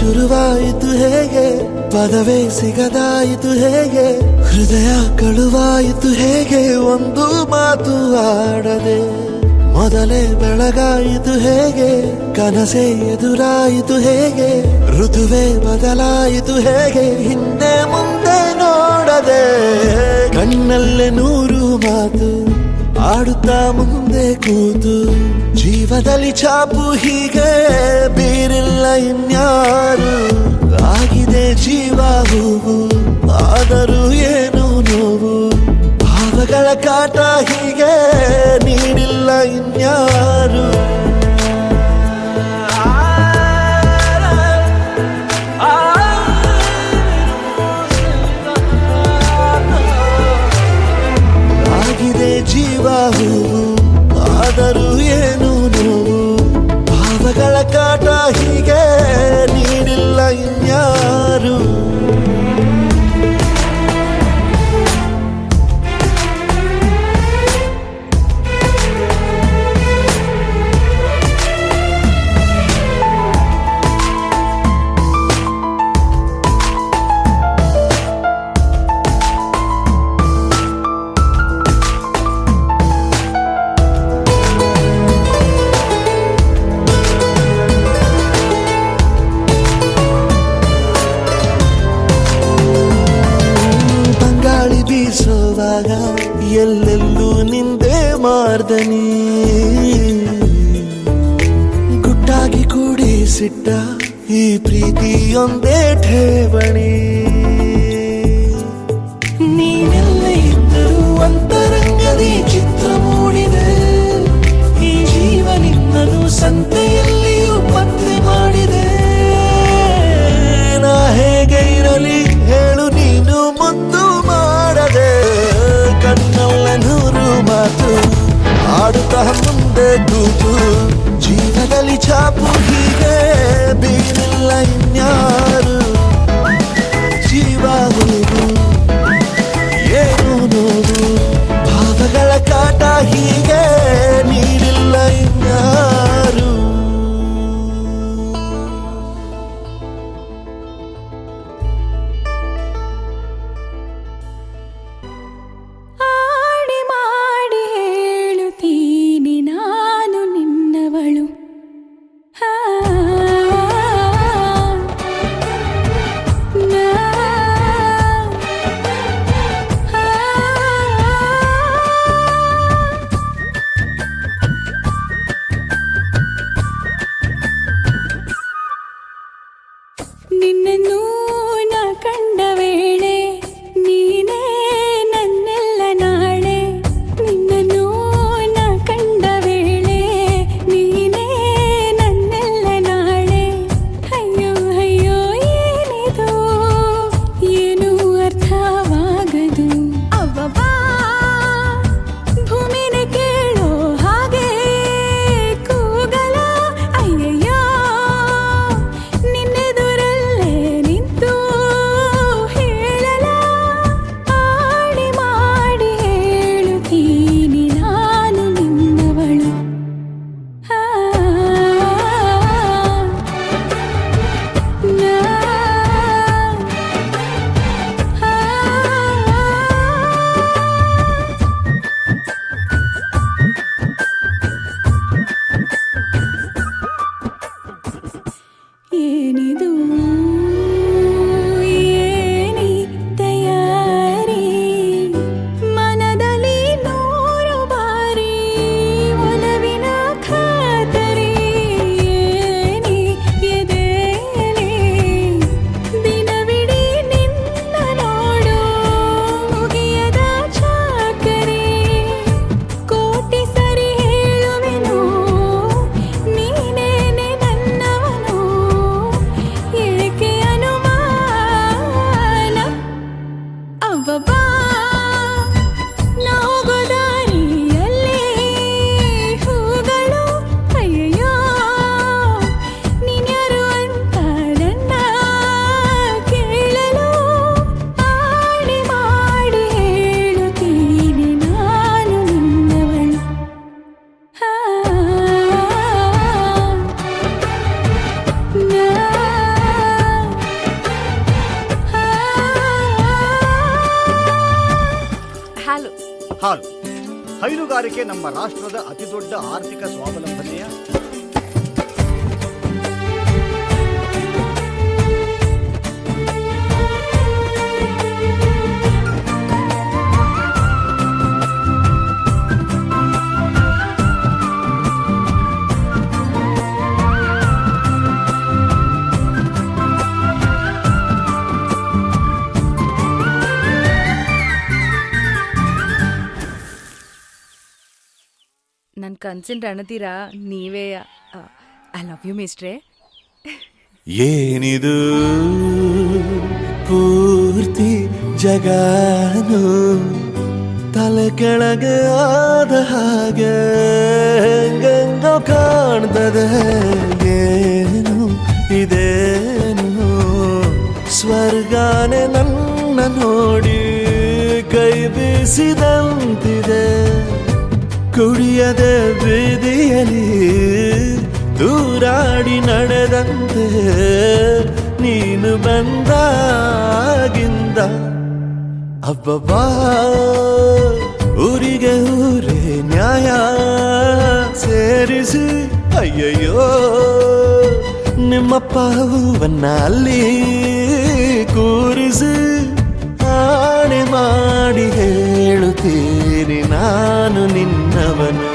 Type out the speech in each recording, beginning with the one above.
ಶುರುವಾಯಿತು ಹೇಗೆ, ಪದವೇ ಸಿಗದಾಯಿತು ಹೇಗೆ, ಹೃದಯ ಕಳುವಾಯಿತು ಹೇಗೆ, ಒಂದು ಮಾತು ಆಡದೆ. ಮೊದಲೇ ಬೆಳಗಾಯಿತು ಹೇಗೆ, ಕನಸೇ ಎದುರಾಯಿತು ಹೇಗೆ, ಋತುವೇ ಬದಲಾಯಿತು ಹೇಗೆ, ಹಿಂದೆ ಮುಂದೆ ನೋಡದೆ. ಕಣ್ಣಲ್ಲೇ ನೂರು ಮಾತು ಆಡುತ್ತಾ ಮುಂದೆ ಕೂತು, ಜೀವದಲ್ಲಿ ಛಾಪು ಹೀಗೆ ಬೀರಿಲ್ಲ ಇನ್ಯಾರು. ಆಗಿದೆ ಜೀವ ಹೂವು, ಆದರೂ ಏನು ನೋವು, ಭಾವಗಳ ಕಾಟ ಹೀಗೆ ನೀಡಿಲ್ಲ ಇನ್ಯಾರು. ಆಗಿದೆ ಜೀವ ಹೂವು, ಆದರೂ ಏನು ನೋವು, ಭಾವಗಳ ಕಾಟ ಹೀಗೆ ನೀಡಿಲ್ಲ ಇನ್ಯಾರು. ಬೀಸೋವಾಗ ಎಲ್ಲೆಲ್ಲೂ ನಿಂದೆ ಮಾರ್ದನಿ, ಗುಟ್ಟಾಗಿ ಕೂಡಿಸಿಟ್ಟ ಈ ಪ್ರೀತಿಯೊಂದೇ ಠೇವಣಿ. ನೀನೆಲ್ಲ ಇದ್ದರೂ ಅಂತರಂಗದಿ ಚಿತ್ರ ಮೂಡಿದೆ, ಈ ಜೀವ ನಿನ್ನನು ಸಂತೆಯಲ್ಲಿಯೂ ಪತ್ತೆ ಮಾಡಿದೆ. ನಾ ಹೇಗೆ ಇರಲಿ ಹೇಳು ನೀನು ಮುದ್ದು ಮಾಡದೆ. ಕಣ್ಣಲ್ಲ ನೂರು ಮಾತು ಆಡುತ್ತಾ ಮುಂದೆ ಕೂತು, ಜೀವದಲ್ಲಿ ಛಾಪು ಹೀಗೆ ಬೀರಿಲ್ಲ ಇನ್ಯಾರು. ಜೀವ ಹೂವು, ಏನು ನೋವು, ಭಾವಗಳ ಕಾಟ ಹೀಗೆ ನೀಡಿಲ್ಲ ಇನ್ಯಾರು. ಹಾಲು. ಹೈನುಗಾರಿಕೆ ನಮ್ಮ ರಾಷ್ಟ್ರದ ಅತಿದೊಡ್ಡ ಆರ್ಥಿಕ ಸ್ವಾವಲಂಬನೆಯ ನನ್ನ ಕನ್ಸಿನ ರಣತೀರ ನೀವೇ. ಐ ಲವ್ ಯು ಮಿಸ್ಟ್ರೆ. ಏನಿದು ಪೂರ್ತಿ ಜಗಾನು ತಲೆ ಕೆಳಗೆ ಆದ ಹಾಗೆ ಗಂಗೋ ಕಾಣ್ತದೆ. ಏನು ಇದೇನು ಸ್ವರ್ಗಾನೆ ನನ್ನ ನೋಡಿ ಕೈ ಬೀಸಿದಂತಿದೆ. ಕುಡಿಯದೆ ಬೀದಿಯಲಿ ದೂರಾಡಿ ನಡೆದಂತೆ ನೀನು ಬಂದಾಗಿಂದ ಅಬ್ಬಬ್ಬಾ ಊರಿಗೆ ಊರೇ ನ್ಯಾಯ ಸೇರಿಸಿ ಅಯ್ಯಯ್ಯೋ ನಿಮ್ಮಪ್ಪ ಹೂವನ್ನ ಅಲ್ಲಿ ಕೂರಿಸಿ ಆಣೆ ಮಾಡಿ ಹೇಳುತ್ತೀನಿ ನಾನು ನಿನ್ನವನು.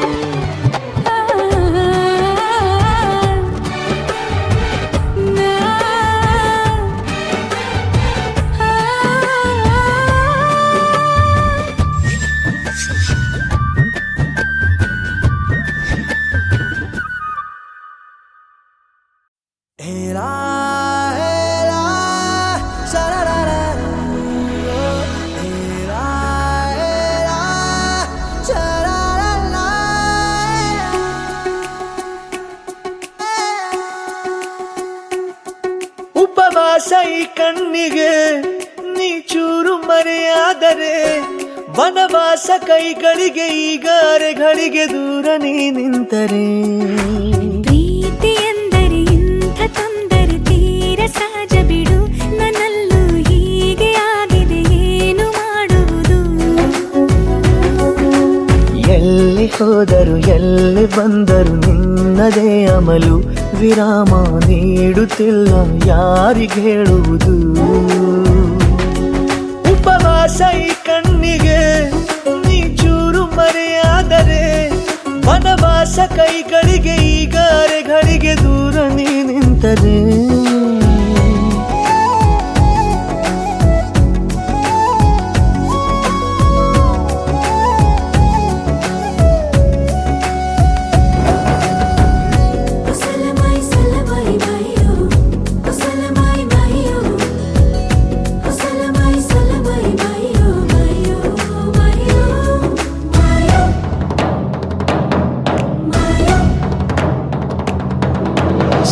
ಉಪವಾಸ ಈ ಕಣ್ಣಿಗೆ ನೀ ಚೂರು ಮರೆಯಾದರೆ ವನವಾಸ ಕೈಗಳಿಗೆ ಈಗ ಅರೆಗಳಿಗೆ ದೂರ ನೀ ನಿಂತರೆ. ಪ್ರೀತಿ ಎಂದರೆ ಇಂಥ ತೊಂದರೆ ತೀರ ಸಹಜ ಬಿಡು. ನನ್ನಲ್ಲೂ ಹೀಗೆ ಆಗಿದೆ ಏನು ಮಾಡುವುದು. ಎಲ್ಲಿ ಹೋದರು ಎಲ್ಲಿ ಬಂದರು ನಿನ್ನದೇ ಅಮಲು. ವಿರಾಮ ನೀಡುತ್ತಿಲ್ಲ ಯಾರಿಗೆ ಹೇಳುವುದು. ಉಪವಾಸ ಈ ಕಣ್ಣಿಗೆ ನೀ ಚೂರು ಮರೆಯಾದರೆ ವನವಾಸ ಕೈಗಳಿಗೆ ಈಗ ಅರೆಗಳಿಗೆ ದೂರ ನೀ ನಿಂತರೆ.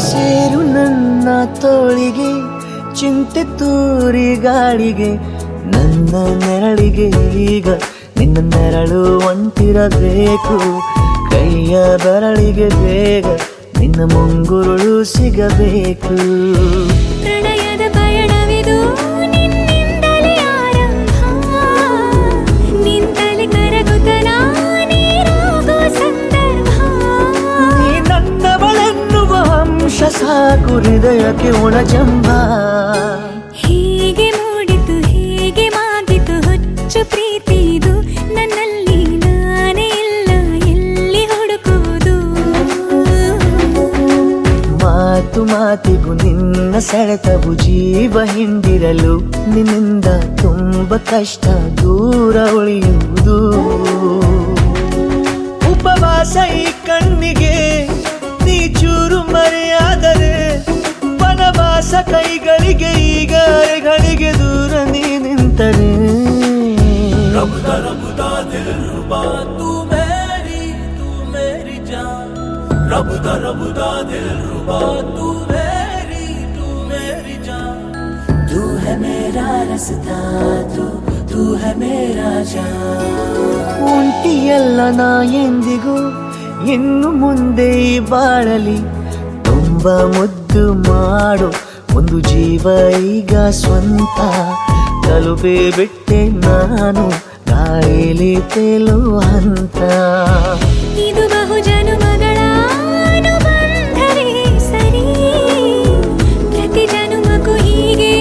ಸೇರು ನನ್ನ ತೋಳಿಗೆ ಚಿಂತೆ ತೂರಿ ಗಾಳಿಗೆ ನನ್ನ ನೆರಳಿಗೆ ಈಗ ನಿನ್ನ ನೆರಳು ಒಂಟಿರಬೇಕು. ಕೈಯ ಬೆರಳಿಗೆ ಬೇಗ ನಿನ್ನ ಮುಂಗುರುಳು ಸಿಗಬೇಕು. ಪ್ರಣಯದ ಪಯಣವಿದು ನಿನ್ನಿಂದಲೇ ಆರಂಭ. ನಿಂತಲೇ ಕರಗುತ್ತ ನೀರಾಗೋ ಸಂದರ್ಭ. ನೀ ನನ್ನವಳೆನ್ನುವ ಅಂಶ ಸಾಕು ಹೃದಯಕ್ಕೆ ಒಣಜಂಬ. ಹೀಗೆ ಮೂಡಿತು ಹೀಗೆ ಮಾಗಿತು ಹುಚ್ಚು ಪ್ರೀತಿ ಇದು. ನನ್ನಲ್ಲಿ ನಾನೇ ಇಲ್ಲ ಎಲ್ಲಿ ಹುಡುಕುವುದು. ಮಾತು ಮಾತಿಗೂ ನಿನ್ನ ಸೆಳೆತವು ಜೀವ ಹಿಂದಿರಲು. ನಿನ್ನಿಂದ ತುಂಬ ಕಷ್ಟ ದೂರ ಉಳಿಯುವುದು. ಉಪವಾಸ ಈ ಕಣ್ಣಿಗೆ ನೀ ಚೂರು ಮರೆಯಾದರೆ ವನವಾಸ ಕೈಗಳಿಗೆ ಈಗ ಅರೆಗಳಿಗೆ ದೂರ ನೀ ನಿಂತರೆ. तू है मेरा रास्ता तू है मेरा जान. ಒಂಟಿಯಲ್ಲ ನಾ ಎಂದಿಗೂ ಇನ್ನು ಮುಂದೆ ಈ ಬಾಳಲಿ. ತುಂಬ ಮುದ್ದು ಮಾಡು ಒಂದು ಜೀವ ಈಗ ಸ್ವಂತ. ತಲುಪೇ ಬಿಟ್ಟೆ ನಾನು ಹಾಯಿಲಿ ತೇಲೋ ಹಂತ. ಇದು ಬಹು ಜನುಮಗಳ ಅನುಬಂಧವೇ ಸರಿ, ಪ್ರತಿ ಜನುಮಕ್ಕೂ ಹೀಗೆ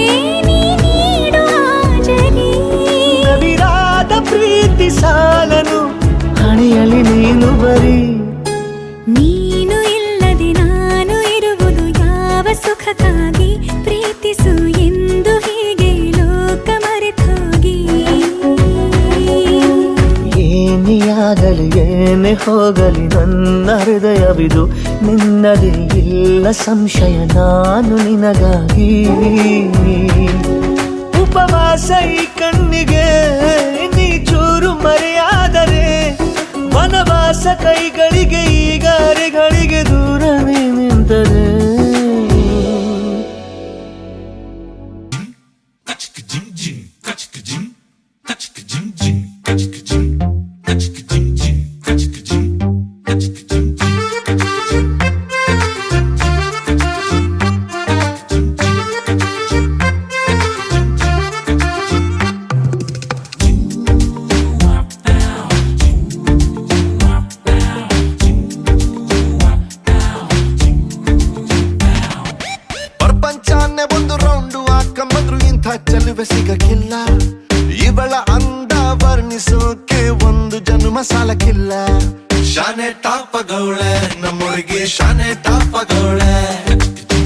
ನೀ ನೀಡುವ ಜರಿ. ನವಿರಾದ ಪ್ರೀತಿ ಸಾಲನು ಹಣೆಯಲ್ಲಿ ನೀನು ಬರೀ. ನೀನು ಇಲ್ಲದೆ ನಾನು ಇರುವುದು ಯಾವ ಸುಖಕ್ಕಾಗಿ, ಪ್ರೀತಿಸು ಎಂದು ಹೀಗೆ ಲೋಕ ಮರೆತೋಗಿ. ಏನಿಯಾಗಲಿ ಏನೇ ಹೋಗಲಿ ನನ್ನ ಹೃದಯವಿದು ನಿನ್ನದೇ, ಇಲ್ಲ ಸಂಶಯ ನಾನು ನಿನಗಾಗಿ. ಉಪವಾಸ ಈ ಕಣ್ಣಿಗೆ ನೀ ಚೂರು ಮರೆಯಾದರೆ, ವನವಾಸ ಕೈಗಳಿಗೆ ಈಗ ಅರೆಗಳಿಗೆ ದೂರವೇ ನಿಂತರೆ. ಪ್ರಪಂಚನೇ ಒಂದು ರೌಂಡು ಹಾಕಂಬಂದ್ರು ಇಂಥ ಚೆಲುವೆ ಸಿಗಕ್ಕಿಲ್ಲ. ಇವಳ ಅಂದ ವರ್ಣಿಸೋಕೆ ಒಂದು ಜನ್ಮ ಸಾಲಕ್ಕಿಲ್ಲ. ಶಾನೆ ಟಾಪಗೌಳೆ ನಮ್ಮೊಳಗೆ, ಶಾನೆ ಟಾಪಗೌಳೆ,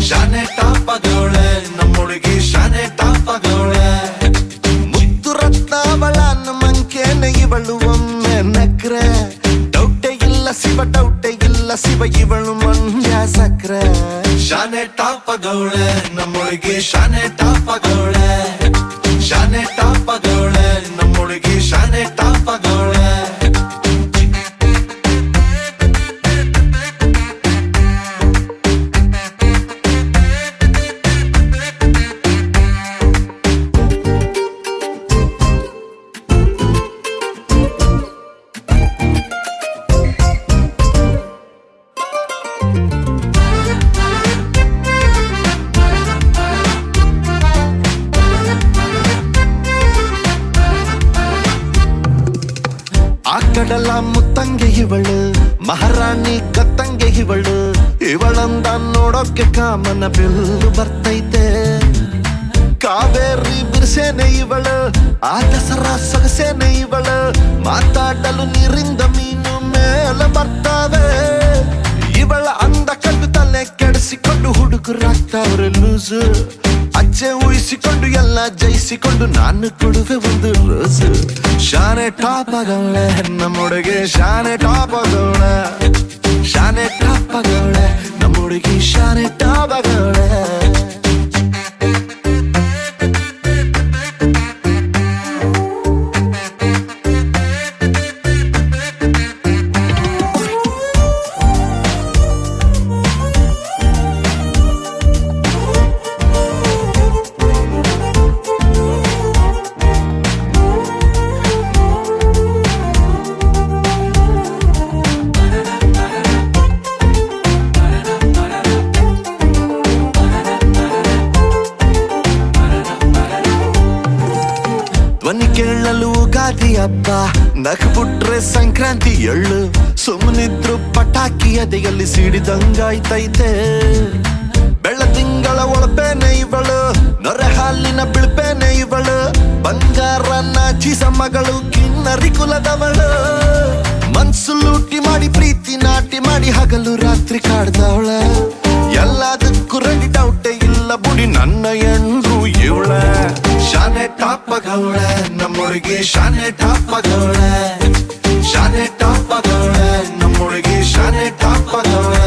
ಶಾನೆ ಟಾಪಗೌಳೆ ನಮ್ಮೊಳಗೆ, ಶಾನೆ ಟಾಪಗೌಳೆ. ಮುತ್ತು ರತ್ನ ಅವಳ ಮಂಕೇನೆ ಇವಳು ಒಮ್ಮೆ ನಕ್ರೆ. ಡೌಟೇ ಇಲ್ಲ ಶಿವ, ಡೌಟೇ ಇಲ್ಲ ಶಿವ, ಇವಳು ಮಂಡ್ಯ ಸಕ್ರೆ. ಶಾನೆ ಟಾಪಗೌಳೆ ನಮ್ಮೊಳಗೆ, ಶಾನೆ ಟಾಪಗೌಳೆ, ಶಾನೆ ಟಾಪಗೌಳೆ ನಮ್ಮೊಳಗೆ, ಶಾನೆ ಟಾಪಗೌಳೆ. ಆ ಕಡಲ ಮುತ್ತಂಗೆ ಇವಳು, ಮಹಾರಾಣಿ ಕತ್ತಂಗೆ ಇವಳು. ಇವಳಂದ ನೋಡೋಕೆ ಕಾಮನ ಬೆಲ್ಲು ಬರ್ತೈತೆ. ಕಾವೇರಿ ಬಿರ್ಸೇನೆ ಇವಳು, ಆ ದಸರಾ ಸೊಗಸೇನೆ ಇವಳು. ಮಾತಾಡಲು ನೀರಿಂದ ಮೀನು ಮೇಲೆ ಬರ್ತಾವೆ. ಇವಳ ಅಂದ ಕಂಡು ತಲೆ ಕೆಡಿಸಿಕೊಂಡು ಹುಡುಗರಾಗ್ತಾವ್ರೆ ಲೂಸು. ಅಚ್ಚೆ ಊಹಿಸಿಕೊಂಡು ಎಲ್ಲ ಜಯಿಸಿಕೊಂಡು ನಾನು ಕೊಡುವೆ ಒಂದು ರೋಸು. ಶಾನೆ ಟಾಪಗೌಳೆ ನಮ್ಮೊಳಗೆ, ಶಾನೆ ಟಾಪಗೌಳೆ, ಶಾನೆ ಟಾಪಗೌಳೆ ನಮ್ಮೊಳಗೆ, ಶಾನೆ ಟಾಪಗೌಳೆ. ಧ್ವನಿ ಕೇಳಲು ಯುಗಾದಿ ಹಬ್ಬ, ನಕ್ಬಿಟ್ರೆ ಸಂಕ್ರಾಂತಿ ಎಳ್ಳು. ಸುಮ್ಮನಿದ್ರು ಪಟಾಕಿ ಎದೆಯಲ್ಲಿ ಸಿಡಿದಂಗಾಯ್ತೈತೆ. ಬೆಳ್ಳ ತಿಂಗಳ ಒಳಪೇನೆ ಇವಳು, ನೊರೆ ಹಾಲಿನ ಬಿಳ್ಪೇನೆ ಇವಳು. ಬಂಗಾರ ನಾಚಿಸ ಮಗಳು, ಕಿನ್ನರಿ ಕುಲದವಳು. ಮನ್ಸು ಲೂಟಿ ಮಾಡಿ ಪ್ರೀತಿ ನಾಟಿ ಮಾಡಿ ಹಗಲು ರಾತ್ರಿ ಕಾಡ್ದವಳ. ಎಲ್ಲದಕ್ಕೂ ರೆಡಿ, ಡೌಟೇ ಇಲ್ಲ ಬುಡಿ ನನ್ನ ಎಂಡ್ರು ಇವಳ. ಶಾನೆ ಟಾಪಗೌಳೆ ನಮ್ಮೊಳಗೆ, ಶಾನೆ ಟಾಪಗೌಳೆ, ಶಾನೆ ಟಾಪಗೌಳೆ ನಮ್ಮೊಳಗೆ, ಶಾನೆ ಟಾಪಗೌಳೆ.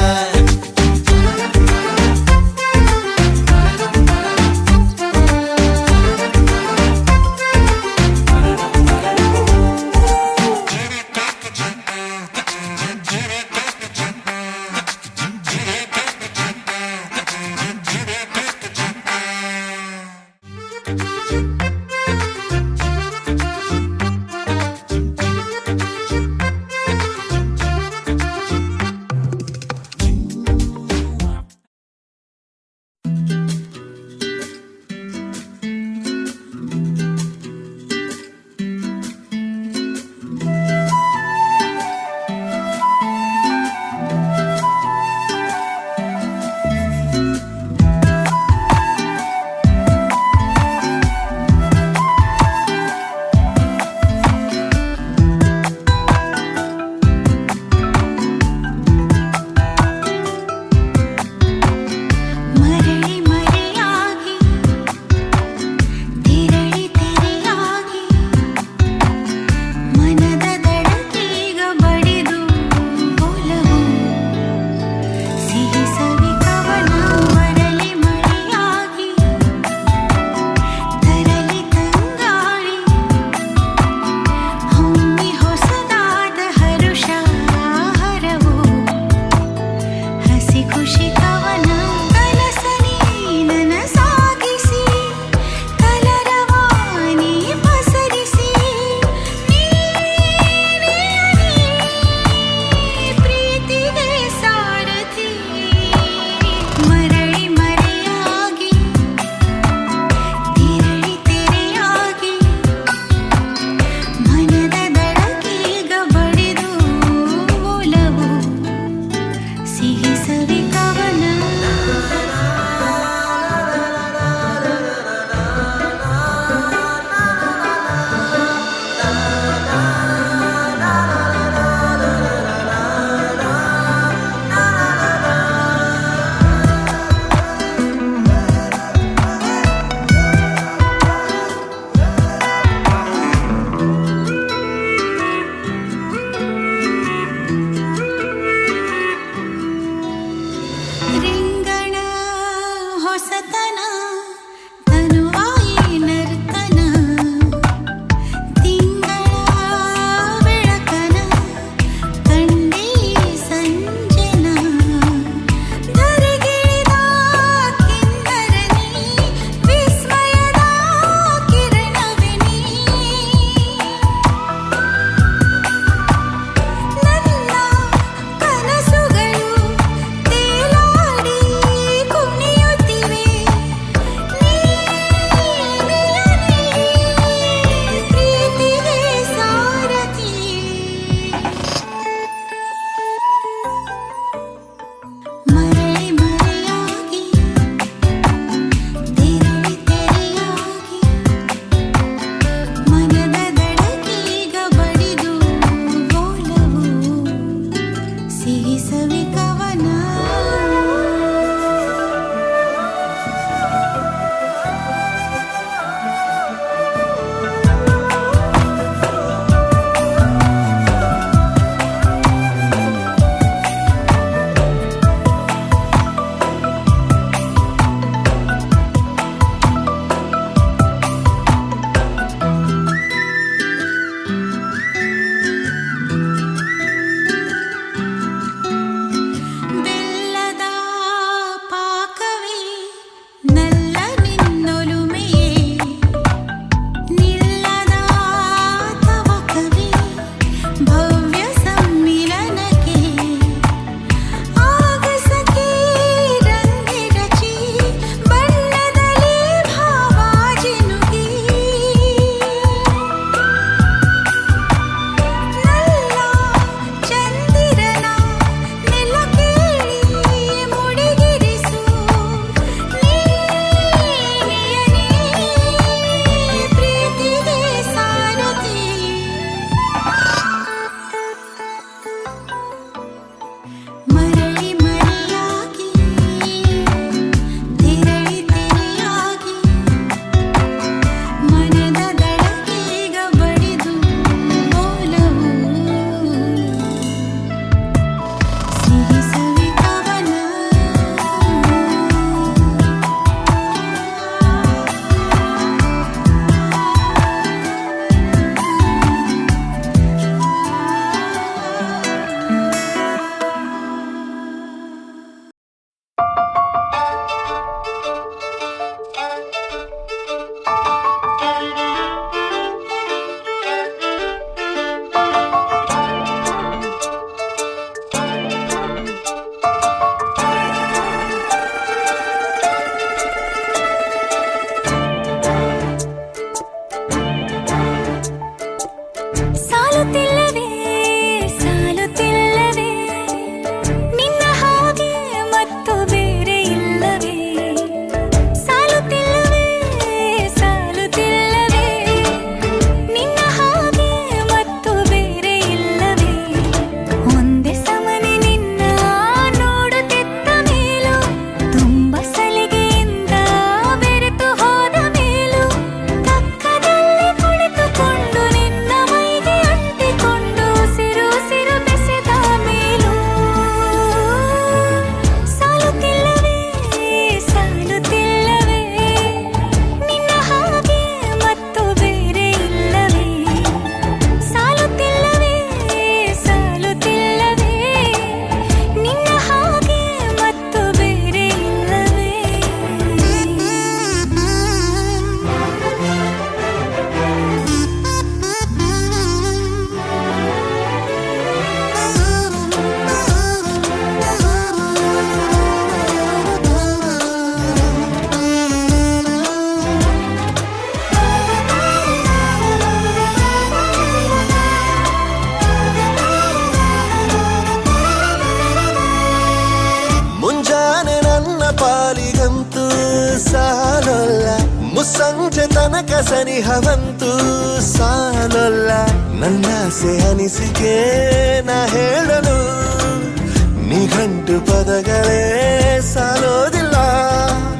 ಸನಿಹವಂತೂ ಸಾಲಲ್ಲ ನನ್ನಾಸೆ ಅನಿಸಿಕೆ ನಾ ಹೇಳಲು ನಿಘಂಟು ಪದಗಳೇ ಸಾಲೋದಿಲ್ಲ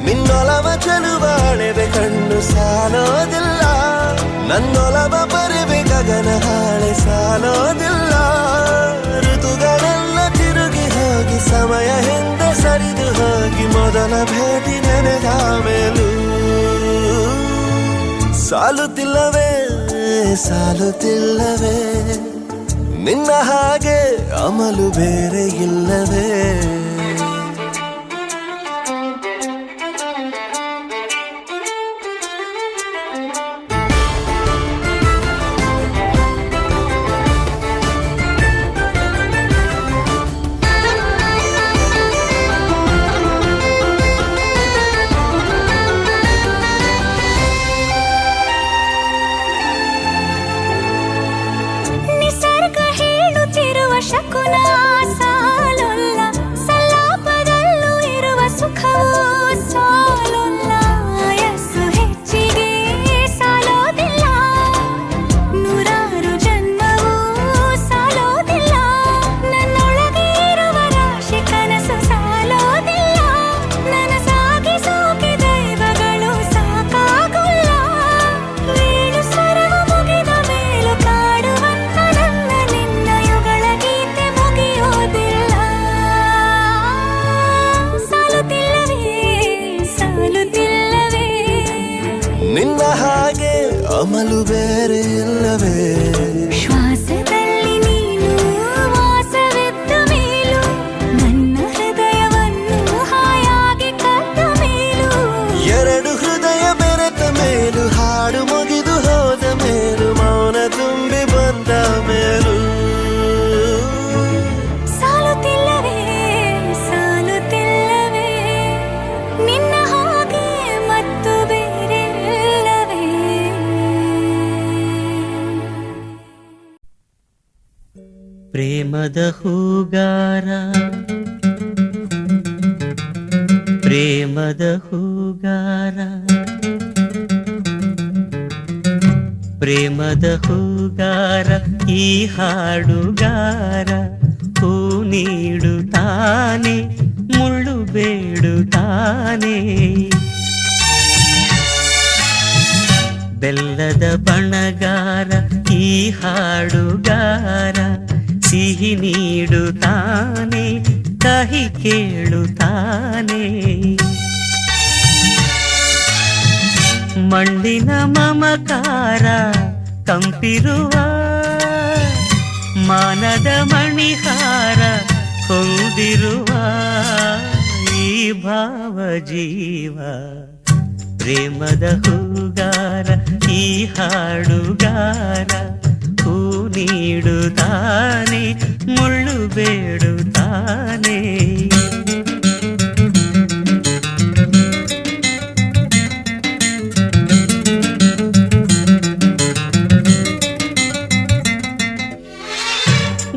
ನಿನ್ನೊಲವ ಚೆಲುವಾಳೆವೆ ಕಣ್ಣು ಸಾಲೋದಿಲ್ಲ ನನ್ನೊಲವ ಬರೆವೆ ಗಗನ ಹಾಳೆ ಸಾಲೋದಿಲ್ಲ ಋತುಗಳೆಲ್ಲ ತಿರುಗಿ ಹೋಗಿ ಸಮಯ ಹಿಂದೆ ಸರಿದು ಹೋಗಿ ಮೊದಲ ಭೇಟಿ ನೆನೆದ ಮೇಲೂ ಸಾಲುತ್ತಿಲ್ಲವೇ ಸಾಲುತ್ತಿಲ್ಲವೇ ನಿನ್ನ ಹಾಗೆ ಅಮಲು ಬೇರೆ ಇಲ್ಲವೇ ನಿಸರ್ಗ ಹೇಳುತ್ತಿರುವ ಶಕುನ ಸಾಲೊಲ್ಲ ಸಲಾಪದಲ್ಲೂ ಇರುವ ಸುಖವೂ ಸಾಲೊಲ್ಲ ಯಸ್ಸು ಹೆಚ್ಚಿಗೆ ಸಾಲೋದಿಲ್ಲ ನೂರಾರು ಜನ್ಮವೂ ಸಾಲೋದಿಲ್ಲ ನನ್ನೊಳಗೆ ಇರುವ ರಾಶಿ ಕನಸು ಸಾಲೋದಿಲ್ಲ ನನ್ನ ಸಾಗಿಸೋಕೆ ದೈವಗಳು ಸಾಕಾಗುಲ್ಲ ವೇಣು ಸ್ವರವು ಮುಗಿದ ಮೇಲೂ ಕಾಡುವಂತ ನನ್ನ ನಿನ್ನ ಯುಗಳ ಗೀತೆ ಮುಗಿಯೋದಿಲ್ಲ ಸಾಲುತ್ತಿಲ್ಲವೇ ಸಾಲುತ್ತಿಲ್ಲವೇ ನಿನ್ನ ಹಾಗೆ ಅಮಲು ಬೇರೆ ಇಲ್ಲವೇ ಶ್ವಾಸದಲ್ಲಿ ನೀನು ವಾಸವಿದ್ದ ಮೇಲೂ ನನ್ನ ಹೃದಯವನ್ನು ಹಾಯಾಗಿ ಕದ್ದ ಮೇಲೂ ಎರಡು ಹೃದಯ ಬೆರೆತ ಮೇಲೂ ಹಾಡು ಮುಗಿದು ಹೋದ ಮೇಲೂ ಮೌನ ತುಂಬಿ ಬಂದ ಮೇಲೂ ಸಾಲುತ್ತಿಲ್ಲವೇ ಸಾಲುತ್ತಿಲ್ಲವೇ ನಿನ್ನ ಹಾಗೆ ಮತ್ತು ಬೇರೆ ಇಲ್ಲವೇ ಪ್ರೇಮದ ಹೂಗಾರ ಪ್ರೇಮದ ಹೂಗಾರ ಪ್ರೇಮದ ಹೂಗಾರ ಈ ಹಾಡುಗಾರ ಹೂ ನೀಡುತ್ತಾನೆ ಮುಳ್ಳು ಬೇಡುತ್ತಾನೆ ಬೆಲ್ಲದ ಬಣಗಾರ ಈ ಹಾಡುಗಾರ ಸಿಹಿ ನೀಡುತ್ತಾನೆ ಕಹಿ ಕೇಳುತ್ತಾನೆ ಮಣ್ಣಿನ ಮಮಕಾರ ಕಂಪಿರುವ ಮಾನದ ಮಣಿಹಾರ ಹೊಂದಿರುವ ಈ ಭಾವ ಜೀವ ಪ್ರೇಮದ ಹೂಗಾರ ಈ ಹಾಡುಗಾರ ಹೂ ನೀಡುತ್ತಾನೆ ಮುಳ್ಳು ಬೇಡುತ್ತಾನೆ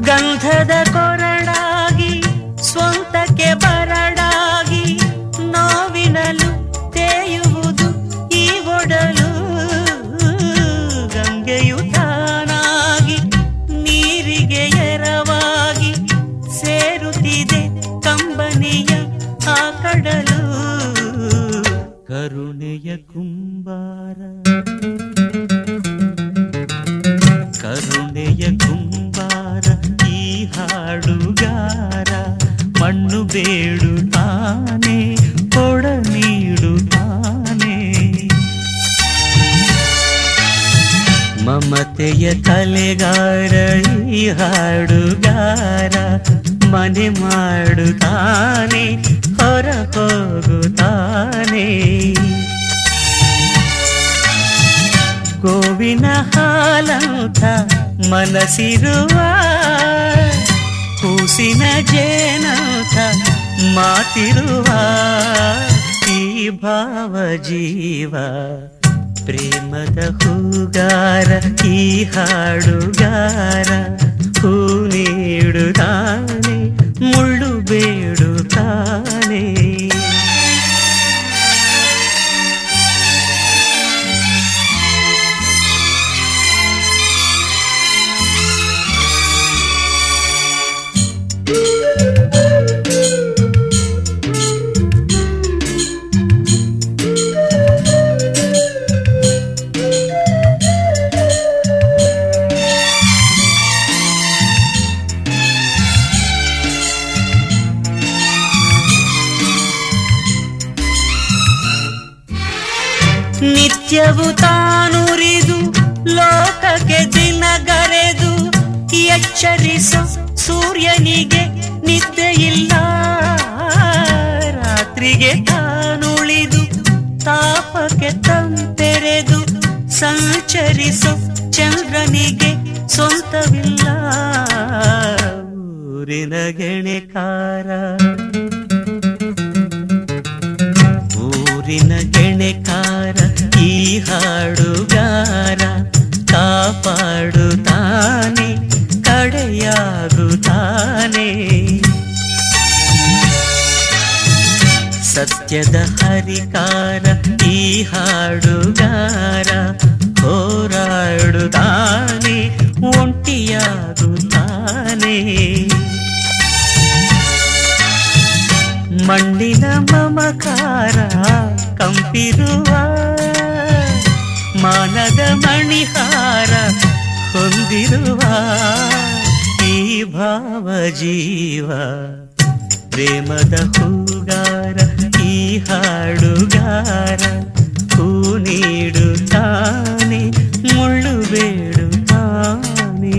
ಗಂಧದ ಕೊರಡಾಗಿ ಸ್ವಂತಕ್ಕೆ ಬರಡಾಗಿ ನೋವಿನಲು ತೇಯುವುದು ಈ ಒಡಲು ಗಂಗೆಯು ತಾನಾಗಿ ನೀರಿಗೆ ಎರವಾಗಿ ಸೇರುತ್ತಿದೆ ಕಂಬನಿಯ ಆ ಕಡಲು ಕರುಣೆಯ ಕುಂಬಾರ ಕರುಣೆಯ ಕುಂಬಾರ ಈ ಹಾಡುಗಾರ ಮಣ್ಣು ಬೇಡುತ್ತಾನೆ ಕೊಡ ನೀಡುತ್ತಾನೆ ಮಮತೆಯ ಕಲೆಗಾರ ಈ ಹಾಡುಗಾರ ಮನೆ ಮಾಡುತ್ತಾನೆ ಹೊರ ಹೋಗುತ್ತಾನೆ ಗೋವಿನ ಹಾಲಂಥ ಮನಸ್ಸಿರುವ ಕೂಸಿನ ಜೇನಂಥ ಮಾತಿರುವ ಈ ಭಾವ ಜೀವ ಪ್ರೇಮದ ಹೂಗಾರ ಈ ಹಾಡುಗಾರ ಹೂ ನೀಡುತ್ತಾನೆ ಮುಳ್ಳು ಬೇಡುತ್ತಾನೆ ನಿತ್ಯವು ತಾನುರಿದು ಲೋಕಕ್ಕೆ ದಿನಗರೆದು ಎಚ್ಚರಿಸೋ ಸೂರ್ಯನಿಗೆ ನಿದ್ದೆಯಿಲ್ಲ. ರಾತ್ರಿಗೆ ತಾನುಳಿದು ತಾಪಕ್ಕೆ ತಂತೆರೆದು ಸಂಚರಿಸೋ ಚಂದ್ರನಿಗೆ ಸ್ವಂತವಿಲ್ಲ. ಊರಿನ ಗೆಣೆಕಾರ, ಊರಿನ ಗೆಣೆಕಾರ ಈ ಹಾಡುಗಾರ ಕಾಪಾಡುತ್ತಾನೆ ಕಡೆಯಾಗುತ್ತಾನೆ. ಸತ್ಯದ ಹರಿಕಾರ ಈ ಹಾಡುಗಾರ ಹೋರಾಡುತ್ತಾನೆ ಒಂಟಿಯಾಗುತ್ತಾನೆ. ಮಣ್ಣಿನ ಮಮಕಾರ ಕಂಪಿರುವ ಮಾನದ ಮಣಿಹಾರ ಹೊಂದಿರುವ ಈ ಭಾವ ಜೀವ ಪ್ರೇಮದ ಹೂಗಾರ ಈ ಹಾಡುಗಾರ. ಹೂ ನೀಡುತ್ತಾನೆ ಮುಳ್ಳು ಬೇಡುತ್ತಾನೆ.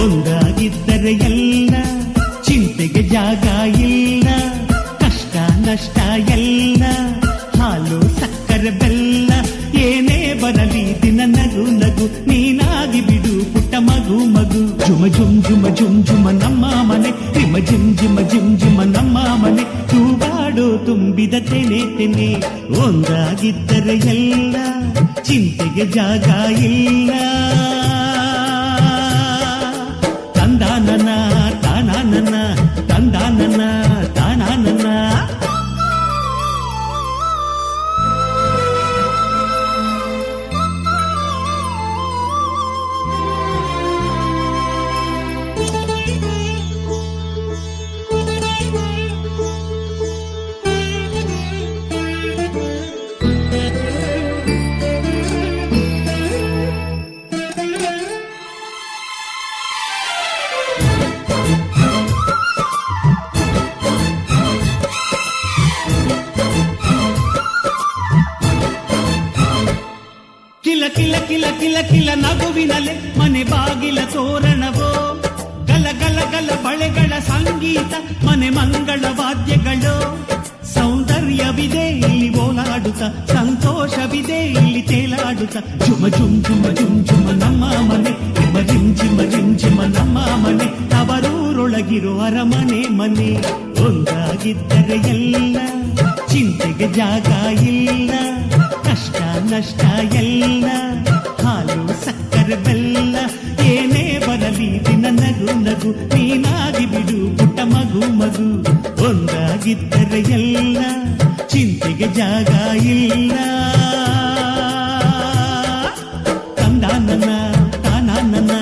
ಒಂದಾಗಿದ್ದರೆ ಎಲ್ಲ ಚಿಂತೆಗೆ ಜಾಗ ಇಲ್ಲ. ಕಷ್ಟ ನಷ್ಟ ಎಲ್ಲ ಹಾಲು ಸಕ್ಕರೆ ಬೆಲ್ಲ ಏನೇ ಬರಲಿ ದಿನ ನಗು ನಗು ನೀನಾಗಿ ಬಿಡು ಪುಟ್ಟ ಮಗು ಮಗು. ಜುಮ ಜುಮ್ ಜುಮ ಜುಮ್ ಜುಮ ನಮ್ಮ ಮನೆ ರಿಮ ಜಿಮ್ ಜಿಮ ಜಿಮ್ ಜಿಮ ನಮ್ಮ ಮನೆ. ತೂಗಾಡೋ ತುಂಬಿದ ತೆನೆ ತೆನೆ ಒಂದಾಗಿದ್ದರೆ ಎಲ್ಲ ಚಿಂತೆಗೆ ಜಾಗ ಇಲ್ಲ. ತಂದಾನನ ತಾನಾನನ ತಂದಾನನ ತಾನಾನನ. ಕಿಲ ಕಿಲ ಕಿಲ ಕಿಲ ಕಿಲ ನಗುವಿನಲೆ ಮನೆ ಬಾಗಿಲ ತೋರಣವೋ. ಗಲ ಗಲ ಗಲ ಬಳೆಗಳ ಸಂಗೀತ ಮನೆ ಮಂಗಳ ವಾದ್ಯಗಳು. ಸೌಂದರ್ಯವಿದೆ ಇಲ್ಲಿ ಓಲಾಡುತ್ತ ಸಂತೋಷವಿದೆ ಇಲ್ಲಿ ತೇಲಾಡುತ್ತ. ಜುಮ ಜುಮ್ ಜುಮ ಜುಮ್ ಜುಮ ನಮ್ಮ ಮನೆ ರಿಮ ಜಿಮ್ ಜಿಮ ಜಿಮ್ ಜಿಮ ನಮ್ಮ ಮನೆ. ಅವರೂರೊಳಗಿರೋ ಅರಮನೆ ಮನೆ. ಒಂದಾಗಿದ್ದರೆ ಎಲ್ಲ ಚಿಂತೆಗೆ ಜಾಗ ಇಲ್ಲ. ಕಷ್ಟ ನಷ್ಟ ಎಲ್ಲ ಹಾಲು ಸಕ್ಕರೆ ಬೆಲ್ಲ ಏನೇ ಬರಲಿ ದಿನ ನಗು ನಗು ನೀನಾಗಿ ಬಿಡು ಪುಟ್ಟ ಮಗು ಮಗು. ಒಂದಾಗಿದ್ದರೆ ಎಲ್ಲ ಚಿಂತೆಗೆ ಜಾಗ ಇಲ್ಲ. ತಂದಾನನ ತಾನಾನನ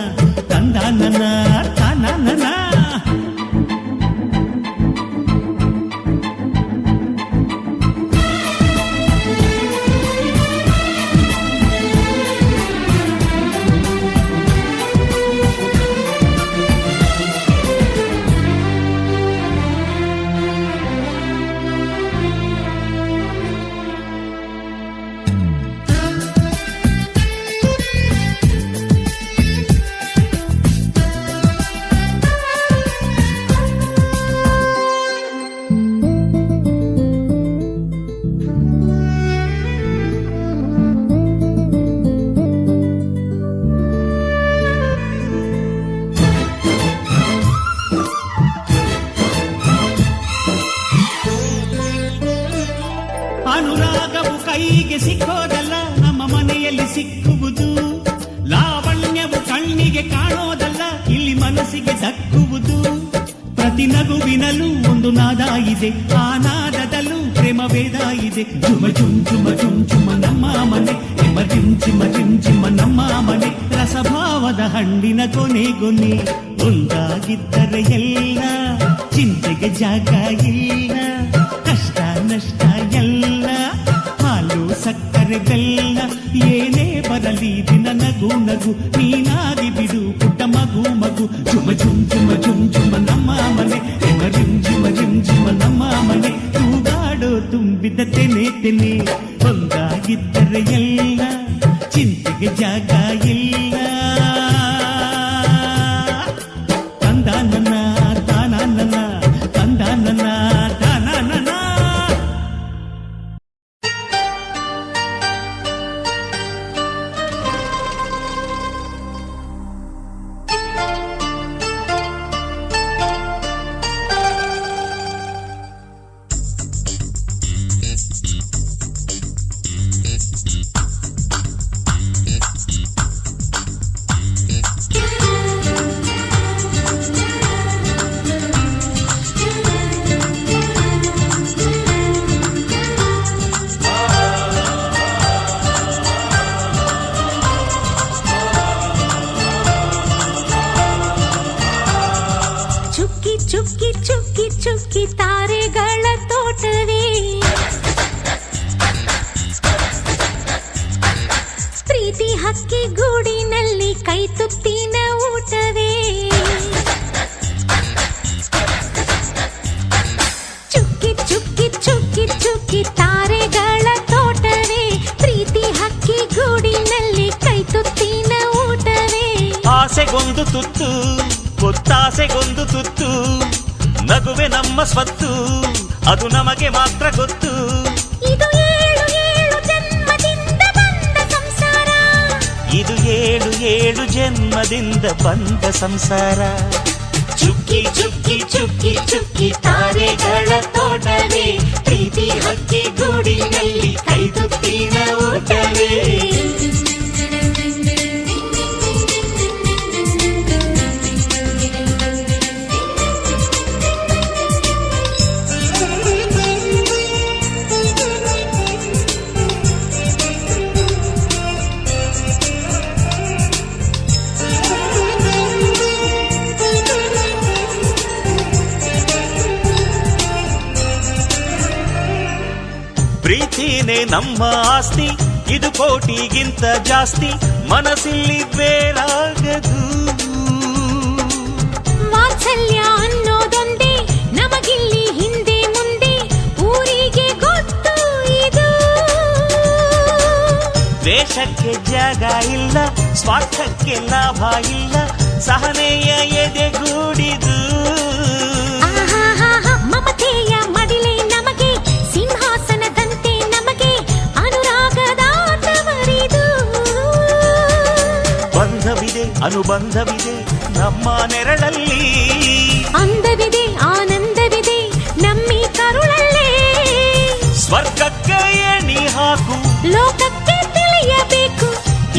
ತಂದಾನನ ತಾನಾನನ. ಸಿಕ್ಕುವುದು. ಲಾವಣ್ಯವು ಕಣ್ಣಿಗೆ ಕಾಣೋದಲ್ಲ, ಇಲ್ಲಿ ಮನಸ್ಸಿಗೆ ದಕ್ಕುವುದು. ಪ್ರತಿ ನಗುವಿನಲ್ಲೂ ಒಂದು ನಾದ ಇದೆ, ಆ ನಾದದಲ್ಲೂ ಪ್ರೇಮ ವೇದ ಇದೆ. ಜುಮ ಜುಮ್ ಜುಮ ಜುಮ್ ಜುಮ ನಮ್ಮ ಮನೆ, ಎಮ ಜಿಮ್ ಜಿಮ ಜಿಮ್ ಜಿಮ ನಮ್ಮ ಮನೆ. ರಸಭಾವದ ಹಣ್ಣಿನ ಕೊನೆ ಒಂದಾಗಿದ್ದರೆ ಎಲ್ಲ, ಚಿಂತೆಗೆ ಜಾಗ ಇಲ್ಲ, ಕಷ್ಟ ನಷ್ಟ ಎಲ್ಲ, ಹಾಲು ಸಕ್ಕರೆ ಬೆಲ್ಲ, ಏನೇ ಬರಲಿ ದಿನ ನಗು ನಗು, ನೀನಾಗಿ ಬಿಡು ಪುಟ್ಟ ಮಗು ಮಗು. ಜುಮ ಜುಮ್ ಜುಮ ಜುಮ್ ಜುಮ ನಮ್ಮ ಮನೆ, ಎಮ ಜಿಮ್ ಜಿಮ ಜಿಮ್ ಜಿಮ ನಮ್ಮ ಮನೆ. ತೂಗಾಡೋ ತುಂಬಿದ ತೆನೆ ಒಂದಾಗಿದ್ದರೆ ಎಲ್ಲ, ಚಿಂತೆಗೆ ಜಾಗ ಇಲ್ಲ. ತಂದ ನನ್ನ ತಾನ ನನ್ನ, ತಂದ ನನ್ನ ತಾನ ನನ್ನ. ಚುಕ್ಕಿ ಚುಕ್ಕಿ ಚುಕ್ಕಿ ಚುಕ್ಕಿ ತಾರೆಗಳ ತೋಟವೇ, ಪ್ರೀತಿ ಹಕ್ಕಿ ಗೂಡಿನಲ್ಲಿ ಕೈ ತುತ್ತಿನ ಊಟವೇ. ಚುಕ್ಕಿ ಚುಕ್ಕಿ ಚುಕ್ಕಿ ಚುಕ್ಕಿ ತಾರೆಗಳ ತೋಟವೇ, ಪ್ರೀತಿ ಹಕ್ಕಿ ಗೂಡಿನಲ್ಲಿ ಕೈ ತುತ್ತಿನ ಊಟವೇ. ಆಸೆಗೊಂದು ತುತ್ತು, ಒತ್ತಾಸೆಗೊಂದು ತುತ್ತು, ನಗುವೆ ನಮ್ಮ ಸ್ವತ್ತು, ಅದು ನಮಗೆ ಮಾತ್ರ ಗೊತ್ತು. ಇದು ಏಳು ಏಳು ಜನ್ಮದಿಂದ ಬಂದ ಸಂಸಾರ, ಇದು ಏಳು ಏಳು ಜನ್ಮದಿಂದ ಬಂದ ಸಂಸಾರ. ಚುಕ್ಕಿ ಚುಕ್ಕಿ ಚುಕ್ಕಿ ಚುಕ್ಕಿ ತಾರೆಗಳ ತೋಟವೇ, ಪ್ರೀತಿ ಹಕ್ಕಿ ಗೂಡಿನಲ್ಲಿ ಕೈ ತುತ್ತಿನ ಊಟವೇ. ಪ್ರೀತಿನೇ ನಮ್ಮ ಆಸ್ತಿ, ಇದು ಕೋಟಿಗಿಂತ ಜಾಸ್ತಿ, ಮನಸ್ಸಿಲ್ಲಿ ಬೇರಾಗದು. ವಾತ್ಸಲ್ಯ ಅನ್ನೋದೊಂದೇ ನಮಗಿಲ್ಲಿ ಹಿಂದೆ ಮುಂದೆ, ಊರಿಗೆ ಗೊತ್ತು ಇದು. ದ್ವೇಷಕ್ಕೆ ಜಾಗ ಇಲ್ಲ, ಸ್ವಾರ್ಥಕ್ಕೆ ಲಾಭ ಇಲ್ಲ, ಸಹನೆಯ ಎದೆಗೂಡಿದು. ಮಮತೆಯ ಮಡಿಲೆ ನಮಗೆ, ಸಿಂಹಾಸನದಂತೆ ನಮಗೆ, ಅನುರಾಗದ ತವರಿದು. ಬಂಧವಿದೆ ಅನುಬಂಧವಿದೆ ನಮ್ಮ ನೆರಳಲ್ಲಿ, ಅಂದವಿದೆ ಆನಂದವಿದೆ ನಮ್ಮಿ ಕರುಳಲ್ಲೇ. ಸ್ವರ್ಗಕ್ಕೆ ಎಣಿ ಹಾಕು, ಲೋಕಕ್ಕೆ ತಿಳಿಯಬೇಕು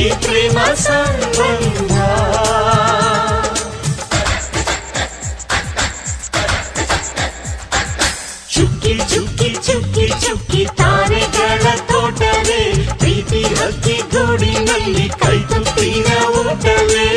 ಈ ಪ್ರೇಮ ಸಂಬಂಧ. ಚುಕ್ಕಿ ಚುಕ್ಕಿ ಚುಕ್ಕಿ ಚುಕ್ಕಿ ತಾರೆಗಳ ತೋಟವೇ, ಪ್ರೀತಿ ಹಕ್ಕಿ ಗೂಡಿನಲ್ಲಿ ಕೈ ತುತ್ತಿನ ಊಟವೇ.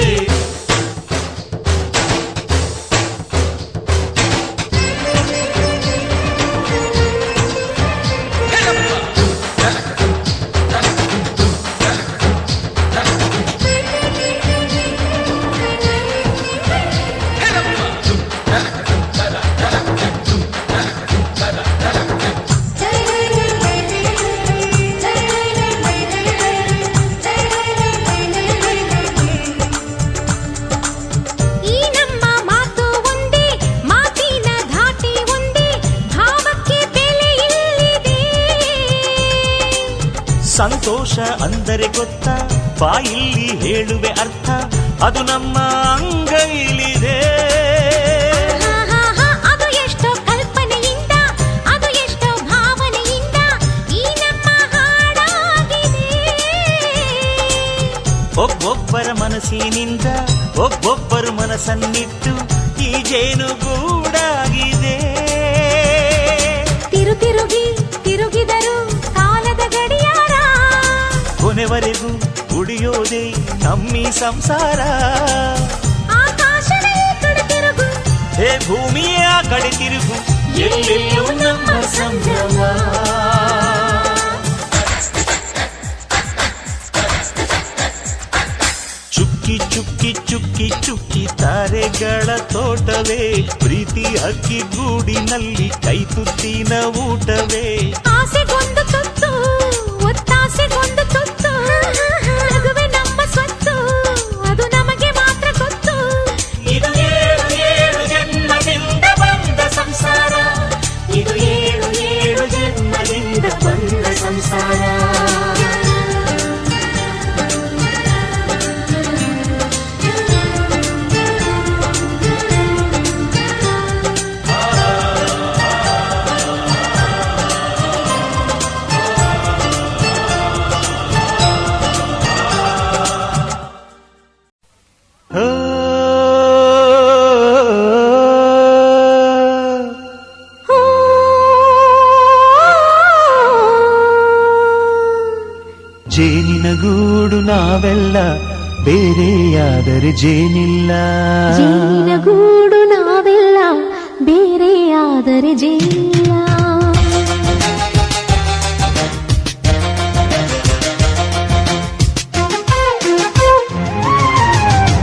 ಸಂತೋಷ ಅಂದರೆ ಗೊತ್ತಾ, ಬಾಯಲ್ಲಿ ಹೇಳುವೆ ಅರ್ಥ, ಅದು ನಮ್ಮ ಅಂಗೈಲಿದೆ. ಅದು ಎಷ್ಟೋ ಕಲ್ಪನೆಯಿಂದ, ಅದು ಎಷ್ಟೋ ಭಾವನೆಯಿಂದ ಈ ನಮ್ಮ ಹಾಡಾಗಿದೆ. ಒಬ್ಬೊಬ್ಬರ ಮನಸ್ಸಿನಿಂದ ಒಬ್ಬೊಬ್ಬರು ಮನಸ್ಸನ್ನಿಟ್ಟು ಈ ಜೇನುಗೂಡಾಗಿದೆ. ತಿರುಗಿದರು ಕಾಲದ ಗಡಿಯಾರ, ಕೊನೆವರೆಗೂ ಉಳಿಯೋದೇ ನಮ್ಮಿ ಸಂಸಾರ. ಆಕಾಶದ ಈ ಕಡೆ ತಿರುಗು, ಹೇ ಭೂಮಿಯ ಆ ಕಡೆ ತಿರುಗು, ಎಲ್ಲೆಲ್ಲೂ ನಮ್ಮ ಸಂಭ್ರಮ. ಚುಕ್ಕಿ ಚುಕ್ಕಿ ಚುಕ್ಕಿ ಚುಕ್ಕಿ ತಾರೆಗಳ ತೋಟವೇ, ಪ್ರೀತಿ ಹಕ್ಕಿ ಗೂಡಿನಲ್ಲಿ ಕೈ ತುತ್ತಿನ ಊಟವೇ. ಆಸೆಗೊಂದು ತುತ್ತು, ಒತ್ತಾಸೆಗೊಂದು ತುತ್ತು, ನಗುವೆ ನಮ್ಮ ಸ್ವತ್ತು, ಅದು ನಮಗೆ ಮಾತ್ರ ಗೊತ್ತು. ಇದು ಏಳು ಏಳು ಜನ್ಮದಿಂದ ಬಂದ ಸಂಸಾರ, ಇದು ಏಳು ಏಳು ಜನ್ಮದಿಂದ ಬಂದ ಸಂಸಾರ. ಜೇನಿನ ಗೂಡು ನಾವೆಲ್ಲ, ಬೇರೆಯಾದರೆ ಜೇನಿಲ್ಲ. ಜೇನಿನ ಗೂಡು ನಾವೆಲ್ಲ, ಬೇರೆಯಾದರೆ ಜೇನಿಲ್ಲ.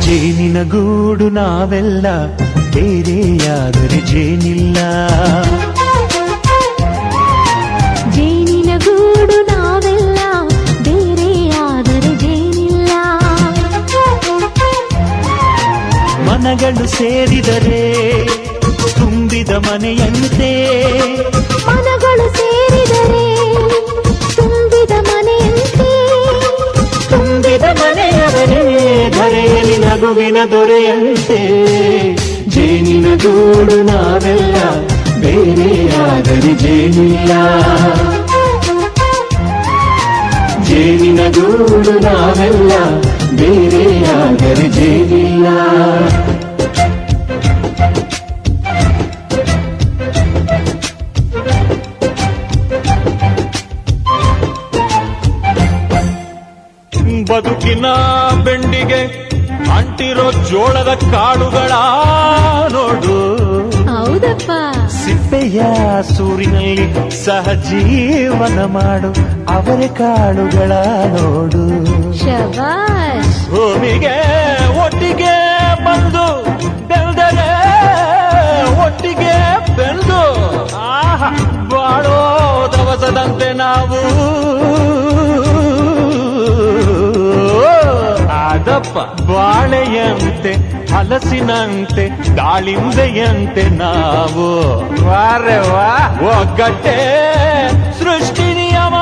ಜೇನಿನ ಗೂಡು ನಾವೆಲ್ಲ, ಬೇರೆಯಾದರೆ ಜೇನಿಲ್ಲ. ಜೇನಿನ ಗೂಡು ನಾವೆಲ್ಲ, ಬೇರೆಯಾದರೆ ಜೇನಿಲ್ಲ. ಮನಗಳು ಸೇರಿದರೆ ತುಂಬಿದ ಮನೆಯಂತೆ, ಮನಗಳು ಸೇರಿದರೆ ತುಂಬಿದ ಮನೆಯಂತೆ, ತುಂಬಿದ ಮನೆಯವರೇ ಧರೆಯಲ್ಲಿ ನಗುವಿನ ದೊರೆಯಂತೆ. ಜೇನಿನ ಗೂಡು ನಾವೆಲ್ಲ, ಬೇರೆಯಾದರೆ ಜೇನಿಲ್ಲ. ಜೇನಿನ ಗೂಡು ನಾವೆಲ್ಲ, ಬೇರೆಯಾದರೆ ಜೇನಿಲ್ಲ. ಬದುಕಿನ ಬೆಂಡಿಗೆ ಅಂಟಿರೋ ಜೋಳದ ಕಾಳುಗಳ ನೋಡು, ಹೌದಪ್ಪ. ಸಿಪ್ಪೆಯ ಸೂರಿನಲ್ಲಿ ಸಹಜೀವನ ಮಾಡು ಅವರ ಕಾಳುಗಳ ನೋಡು. ಶಬಾಷ್. ಭೂಮಿಗೆ ಒಟ್ಟಿಗೆ ಬಂದು ಬೆಳೆದರೆ, ಒಟ್ಟಿಗೆ ಬೆಳೆದು ಬಾಳೋ ದವಸದಂತೆ ನಾವು. ಅದಪ್ಪ ಬಾಳೆಯಂತೆ, ಹಲಸಿನಂತೆ, ದಾಳಿಂಬೆಯಂತೆ ನಾವು. ವಾರೆ ವಾ ಒಗ್ಗಟ್ಟೆ ಸೃಷ್ಟಿ ನಿಯಮ.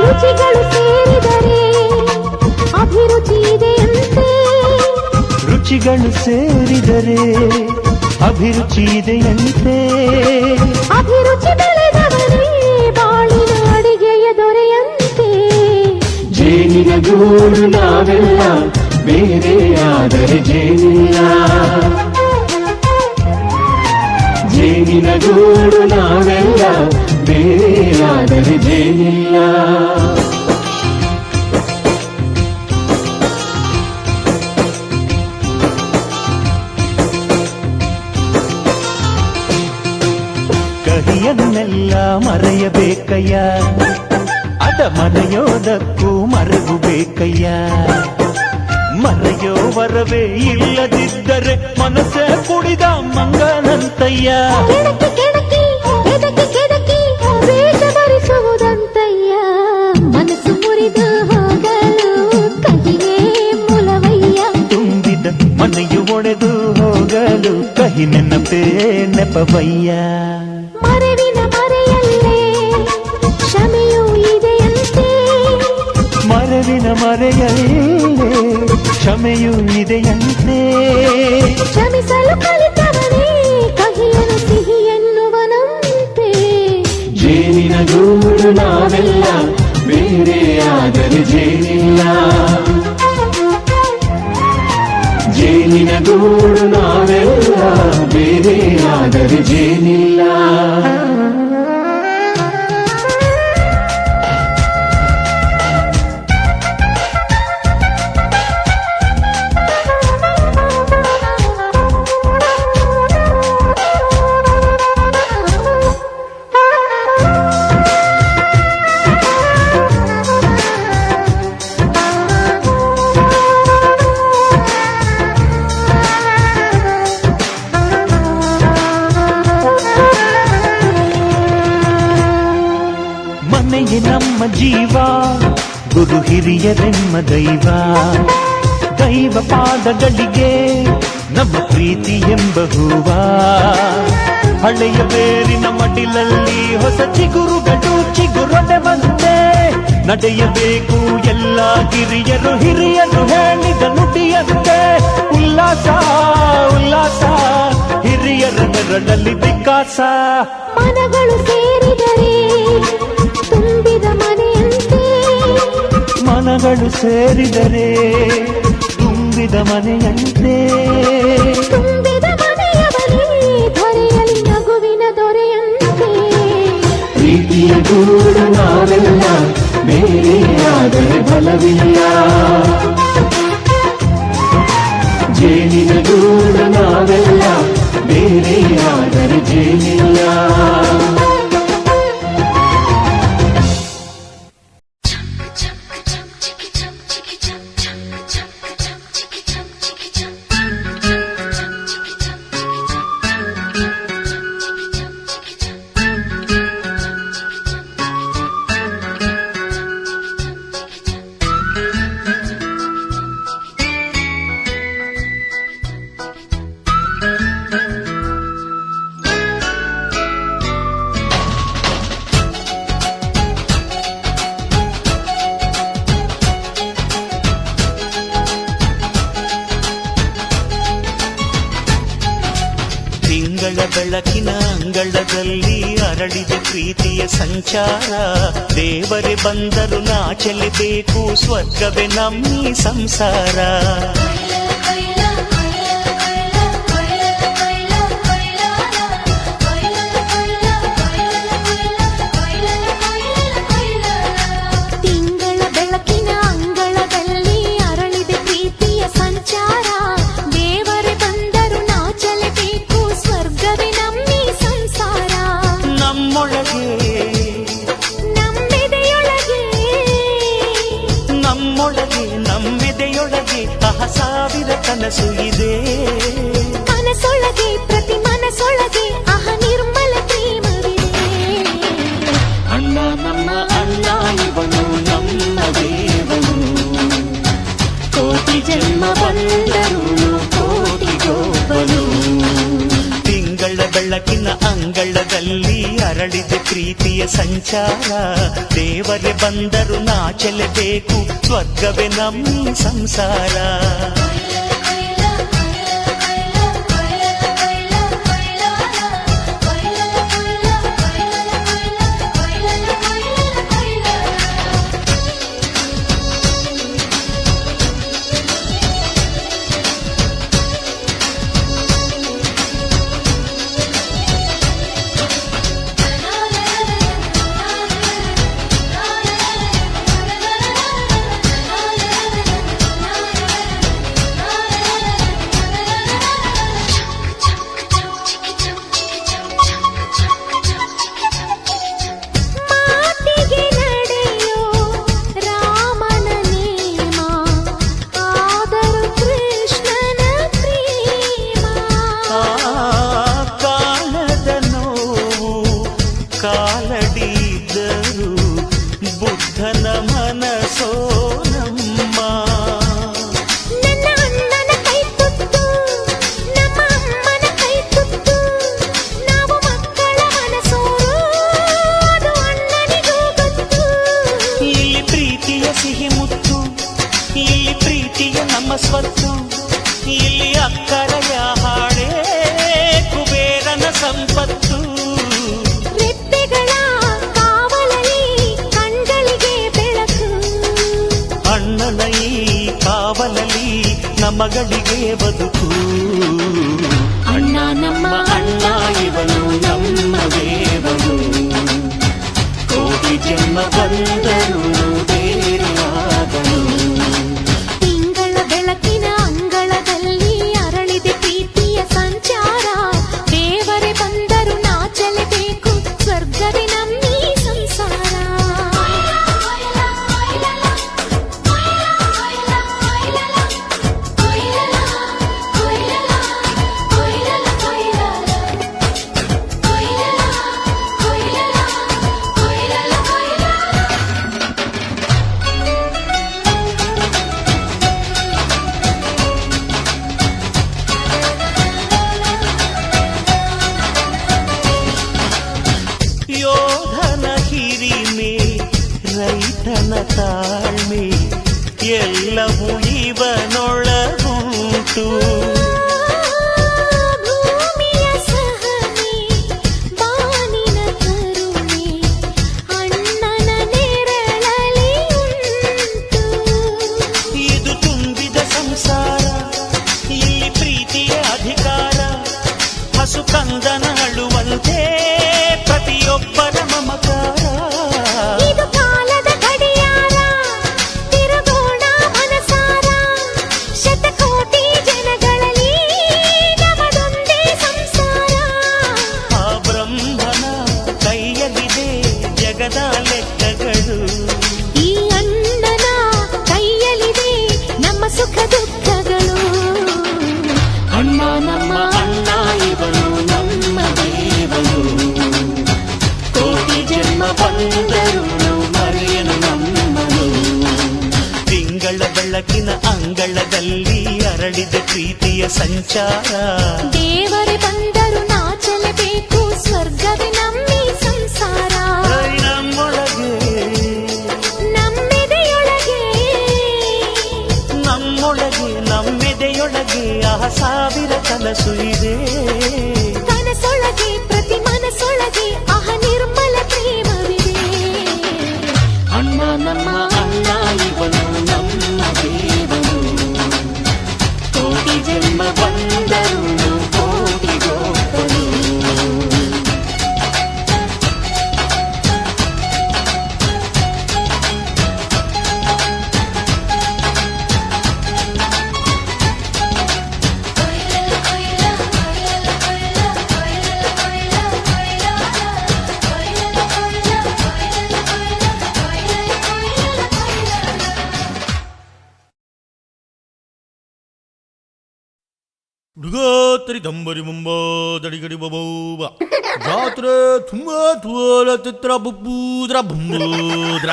ರುಚಿಗಳು ಸೇರಿದರೆ ಅಭಿರುಚಿ ಇದೆಯಂತೆ, ರುಚಿಗಳು ಸೇರಿದರೆ ಅಭಿರುಚಿ ಇದೆಯಂತೆ. ಅಭಿರುಚಿ ಬೆಳೆದವರೇ ಬಾಳಿನ ಅಡಿಗೆಯ ದೊರೆಯಂತೆ. ಜೇನಿನ ಗೂಡು ನಾವೆಲ್ಲ, ಬೇರೆಯಾದರೆ ಜೇನಿಲ್ಲ. ಜೇನಿನ ಗೂಡು ನಾವೆಲ್ಲ, ಬೇರೆಯಾದರೆ ಜೇನಿಲ್ಲ. ಕಹಿಯನ್ನೆಲ್ಲ ಮರೆಯಬೇಕಯ್ಯ, ಅದ ಮನೆಯೋದಕ್ಕೂ ಮರೆವು ಬೇಕಯ್ಯ. ಮರೆಯೋ ವರವೇ ಇಲ್ಲದಿದ್ದರೆ ಮನಸ್ಸೇ ಕುಡಿದ ಮಂಗನಂತಯ್ಯ. ಕೆಡಕಿ ಕೆಡಕಿ ಕೆದಕಿ ಕೆದಕಿ ವೇಷ ಭರಿಸುವುದಂತಯ್ಯ. ಮನಸ್ಸು ಮುರಿದು ಹೋಗಲು ಕಹಿಯೇ ಮೂಲವಯ್ಯ. ತುಂಬಿದ ಮನೆಯು ಒಡೆದು ಹೋಗಲು ಕಹಿ ನೆನಪೇ ನೆಪವಯ್ಯ. ಮರೆವಿನ ಮರೆಯಲ್ಲೇ ಕ್ಷಮೆಯೂ ಇದೆಯಂತೆ. ಮರೆವಿನ ಮರೆಯಲ್ಲೇ ಕ್ಷಮೆಯೂ ಇದೆಯಂತೆ. ಕ್ಷಮಿಸಲು ಕಲಿತವನೇ ಕಹಿಯನು ಸಿಹಿ ಎನ್ನುವನಂತೆ. ಜೇನಿನ ಗೂಡು ನಾವೆಲ್ಲ, ಬೇರೆಯಾದರೆ ಜೇನಿಲ್ಲ. ಜೇನಿನ ಗೂಡು ನಾವೆಲ್ಲ ಬೇರೆಯಾದರೆ ಜೇನಿಲ್ಲ. ಮನೆಯೇ ನಮ್ಮ ಜೀವ, ಗುರು ಹಿರಿಯರೆಮ್ಮ ದೈವ. ದೈವ ಪಾದಗಳಿಗೆ ನಮ್ಮ ಪ್ರೀತಿ ಎಂಬ ಹೂವ. ಹಳೆಯ ಬೇರಿನ ಮಡಿಲಲ್ಲಿ ಹೊಸ ಚಿಗುರುಗಳು ಚಿಗುರೊಡೆ ಬಂದೆ. ನಡೆಯಬೇಕು ಎಲ್ಲ ಹಿರಿಯರು ಹೇಳಿದ ನುಡಿಯಂತೆ. ಉಲ್ಲಾಸ ಉಲ್ಲಾಸ ಹಿರಿಯರ ನೆರಳಲ್ಲಿ ವಿಕಾಸ. ಮನಗಳು ಸೇರಿದರೆ ತುಂಬಿದ ಮನೆಯಂತೆ. ಮನಗಳು ಸೇರಿದರೆ ತುಂಬಿದ ಮನೆಯಂತೆ. ತುಂಬಿದ ಮನೆಯವರೇ ಧರೆಯಲ್ಲಿ ನಗುವಿನ ದೊರೆಯಂತೆ. ಪ್ರೀತಿಯ ಗೂಡು ನಾವೆಲ್ಲ ಬೇರೆಯಾದರೆ ಬಲವಿಲ್ಲ. ಜೇನಿನ ಗೂಡು ನಾವೆಲ್ಲ ಬೇರೆಯಾದರೆ ಜೇನಿಲ್ಲ. ತಿಂಗಳ ಬೆಳಕಿನ ಅಂಗಳದಲ್ಲಿ ಅರಳಿದ ಪ್ರೀತಿಯ ಸಂಚಾರ. ದೇವರೇ ಬಂದರು ನಾಚಲೇಬೇಕು, ಸ್ವರ್ಗವೇ ನಮ್ಮಿ ಸಂಸಾರ. ತಿಂಗಳ ಬೆಳಕಿನ ಅಂಗಳದಲ್ಲಿ ಅರಳಿದ ಪ್ರೀತಿಯ ಸಂಚಾರ. ದೇವರೇ ಬಂದರು ನಾಚಲೇಬೇಕು, ಸ್ವರ್ಗವೇ ನಮ್ಮಿ ಸಂಸಾರ. ನಮ್ಮೊಳಗೆ ನಮ್ಮೆದೆಯೊಳಗೆ ನಮ್ಮೆದೆಯೊಳಗೆ ಸಾವಿರ ಕನಸು ಇದೆ. ಮನಸೊಳಗೆ ಪ್ರತಿ ಮನಸೊಳಗೆ ನಿರ್ಮಲ ಪ್ರೇಮವಿದೆ. ಅಣ್ಣ ನಮ್ಮ ಅಣ್ಣ ಇವನು ನಮ್ಮ ದೇವನು. ಕೋಟಿ ಜನ್ಮ ಬಂದರು ಕೋಟಿಗೊಬ್ಬನು. ತಿಂಗಳ ಬೆಳಕಿನ ಅಂಗಳದಲ್ಲಿ ಅರಳಿದ ಪ್ರೀತಿಯ ಸಂಚಾರ. ದೇವರೇ ಬಂದರು ನಾಚಲೇಬೇಕು, ಸ್ವರ್ಗವೇ ನಮ್ಮಿ ಸಂಸಾರ. ಸ್ವತ್ತು ಇಲ್ಲಿ ಅಕ್ಕರೆಯ ಹಾಡೇ ಕುಬೇರನ ಸಂಪತ್ತು. ರೆಪ್ಪೆಗಳ ಕಾವಲಲ್ಲಿ ಕಣ್ಗಳಿಗೆ ಬೆಳಕು, ಅಣ್ಣನ ಈ ಕಾವಲಲ್ಲಿ ನಮ್ಮ ಮಗಳಿಗೆ ಬದುಕು. ಅಣ್ಣ ನಮ್ಮ ಅಣ್ಣ ಇವನು ನಮ್ಮ ದೇವನು, ಕೋಟಿ ಜನ್ಮ ಬಂದರು ಬೇರೆಯಾಗನು. ತಿಂಗಳ ಬೆಳಕಿನ ಅಂಗಳದಲ್ಲಿ ಅರಳಿದೆ ಪ್ರೀತಿಯ ಸಂಚಾರ, ದೇವರೇ ಬಂದರು ನಾಚಲೇಬೇಕು ಸ್ವರ್ಗವೇ ನಮ್ಮೀ ಸಂಸಾರ. ಯೋಧನ ಹಿರಿಮೆ, ರೈತನ ತಾಳ್ಮೆ, ಎಲ್ಲವೂ ಇವನೊಳಗುಂಟು. ಭೂಮಿಯ ಸಹನೆ, ಬಾನಿನ ಕರುಣೆ, ಅಣ್ಣನ ನೆರಳಲ್ಲಿ ಉಂಟು. ಇದು ತುಂಬಿದ ಸಂಸಾರ, ಇಲ್ಲಿ ಪ್ರೀತಿಯ ಅಧಿಕಾರ, ಹಸು ಕಂದನ ಅಳುವಂತೆ ಪ್ರತಿಯೊಬ್ಬರ ಮಮಕಾರ. ಇದು ಕಾಲದ ಗಡಿಯಾರ, ತಿರುಗೋಣ ಮನಸಾರ, ಶತಕೋಟಿ ಜನಗಳಲ್ಲಿ ನಮದೊಂದೇ ಸಂಸಾರ. ಆ ಬ್ರಹ್ಮನ ಕೈಯಲ್ಲಿದೆ ಜಗದ ಲೆಕ್ಕಗಳು, ಈ ಅಣ್ಣನ ಕೈಯಲ್ಲಿದೆ ನಮ್ಮ ಸುಖ ದುಃಖಗಳು. ಅಣ್ಣ ನಮ್ಮ ಅಣ್ಣ ಇವನು ನಮ್ಮ ದೇವನು, ಕೋಟಿ ಜನ್ಮ ಬಂದರು ಮರೆಯನು ನಮ್ಮನು. ತಿಂಗಳ ಬೆಳಕಿನ ಅಂಗಳದಲ್ಲಿ ಅರಳಿದ ಪ್ರೀತಿಯ ಸಂಚಾರ, ದೇವರೇ ಬಂದರು ನಾಚಲೇಬೇಕು ಸ್ವರ್ಗವೇ ನಮ್ಮೀ ಸಂಸಾರ. ನಮ್ಮೊಳಗೆ ನಮ್ಮೆದೆಯೊಳಗೆ ನಮ್ಮೊಳಗೆ ನಮ್ಮೆದೆಯೊಳಗೆ ಆ ಸಾವಿರ ಕನಸು ಇದೆ. ಕನಸೊಳಗೆ ಪ್ರತಿ ಮನಸ್ಸೊಳಗೆ ಆಹ ನಿರ್ಮಲ ಪ್ರೇಮವಿದೆ. ಅಣ್ಣ ನಮ್ಮ ಅಣ್ಣ ಇವನು ನಮ್ಮ ದೇವನು, ಕೋಟಿ ಜನ್ಮ ಬಂದರು ಕೋಟಿಗೊಬ್ಬನು. ಮೃಗಾತರಿ ದಂಬರಿ ಮುಂಬ ದಡಿಗಡಿ ಬಬೌಬ ಜಾತ್ರೆ ತುಂಬಾ ತೋಲ ತಿತ್ರ ಬುಬ್ಬೂದ್ರ ಬುಂಬೂದ್ರ.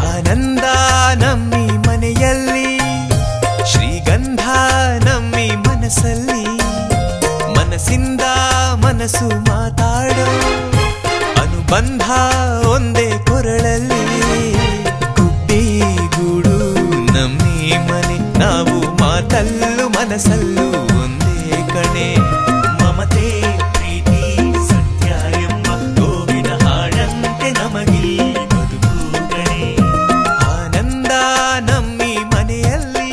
ಆನಂದ ನಮ್ಮಿ ಮನೆಯಲ್ಲಿ, ಶ್ರೀಗಂಧ ನಮ್ಮಿ ಮನಸ್ಸಲ್ಲಿ, ಮನಸ್ಸಿಂದ ಮನಸ್ಸು ಮಾತಾಡೋ ಅನುಬಂಧ ಒಂದೇ ಕೊರಳಲ್ಲಿ. ಗುಬ್ಬಿ ಗೂಡು ನಮ್ಮಿ ಮನೆ, ನಾವು ಮಾತಲ್ಲೂ ಮನಸ್ಸಲ್ಲೂ ಒಂದೇ ಕಣೆ. ಮಮತೆ ಪ್ರೀತಿ ಸತ್ಯ ಎಂಬ ಗೋವಿನ ಹಾಡಂತೆ ನಮಗಿಲ್ಲಿ ಬದುಕು ಕಣೆ. ಆನಂದ ನಮ್ಮಿ ಮನೆಯಲ್ಲಿ.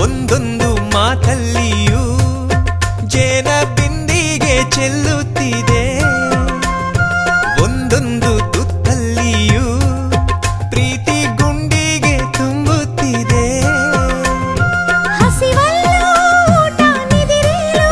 ಒಂದೊಂದು ಮಾತಲ್ಲಿಯೂ ಜೇನ ಬಿಂದಿಗೆ ಚೆಲ್ಲುತ್ತಿದೆ, ಒಂದೊಂದು ತುತ್ತಲ್ಲಿಯೂ ಪ್ರೀತಿ ಗುಂಡಿಗೆ ತುಂಬುತ್ತಿದೆ. ಹಸಿವಲ್ಲೂ ಊಟ ನಿದಿರಲು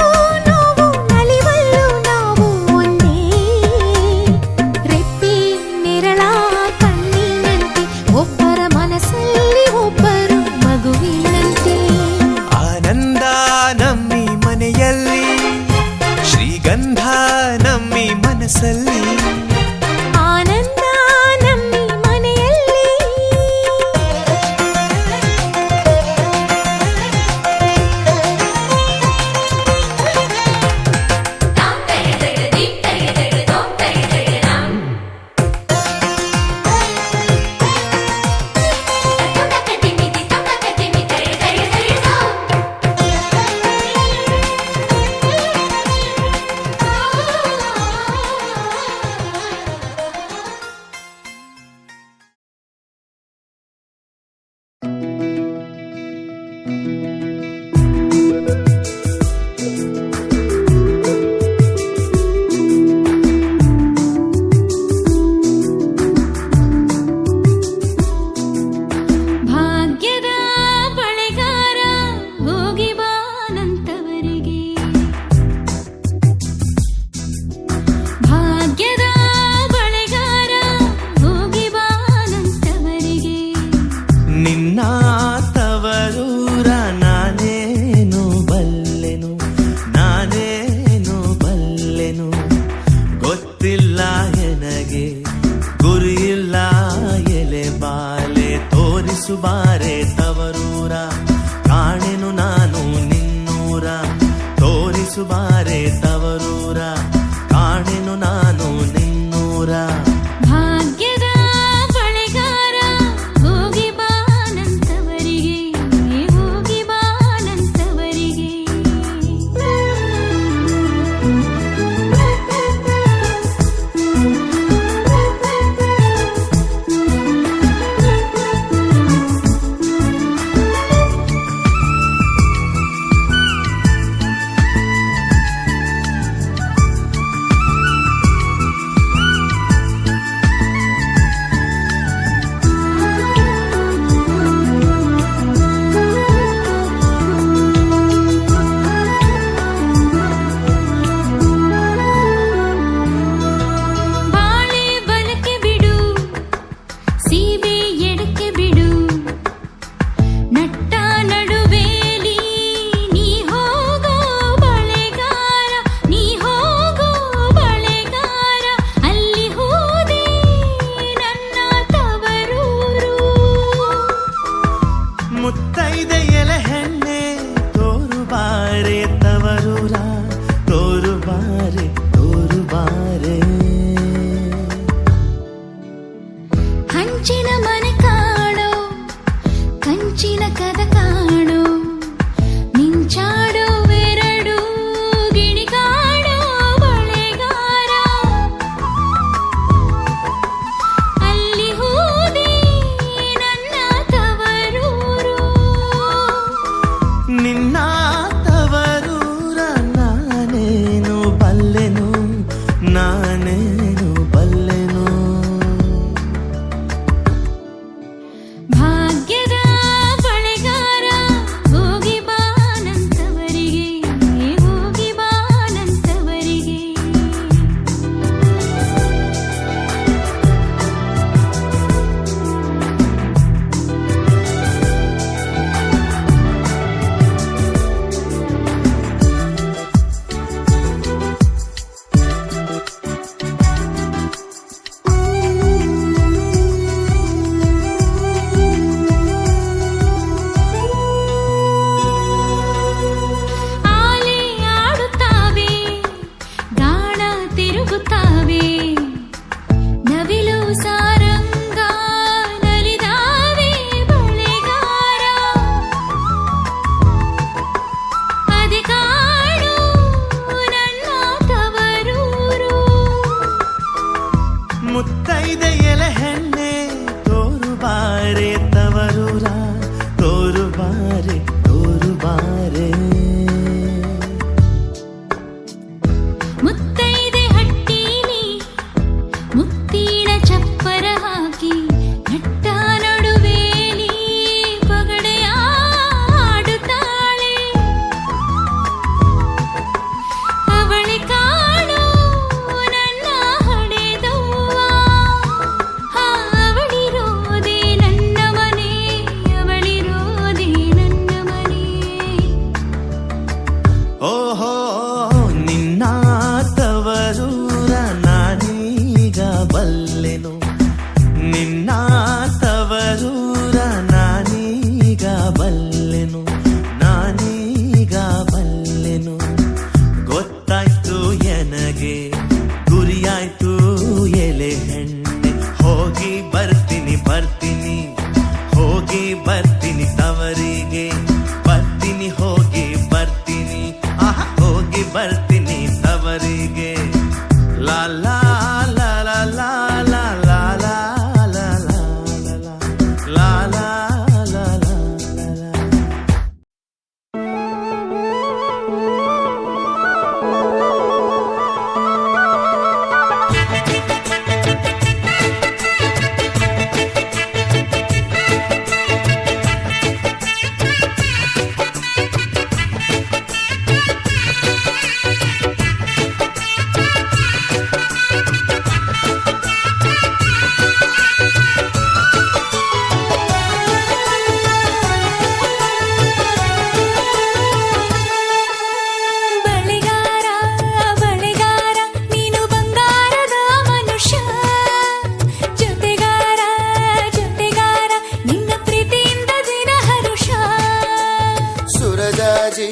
ಸುರಜಾಜಿ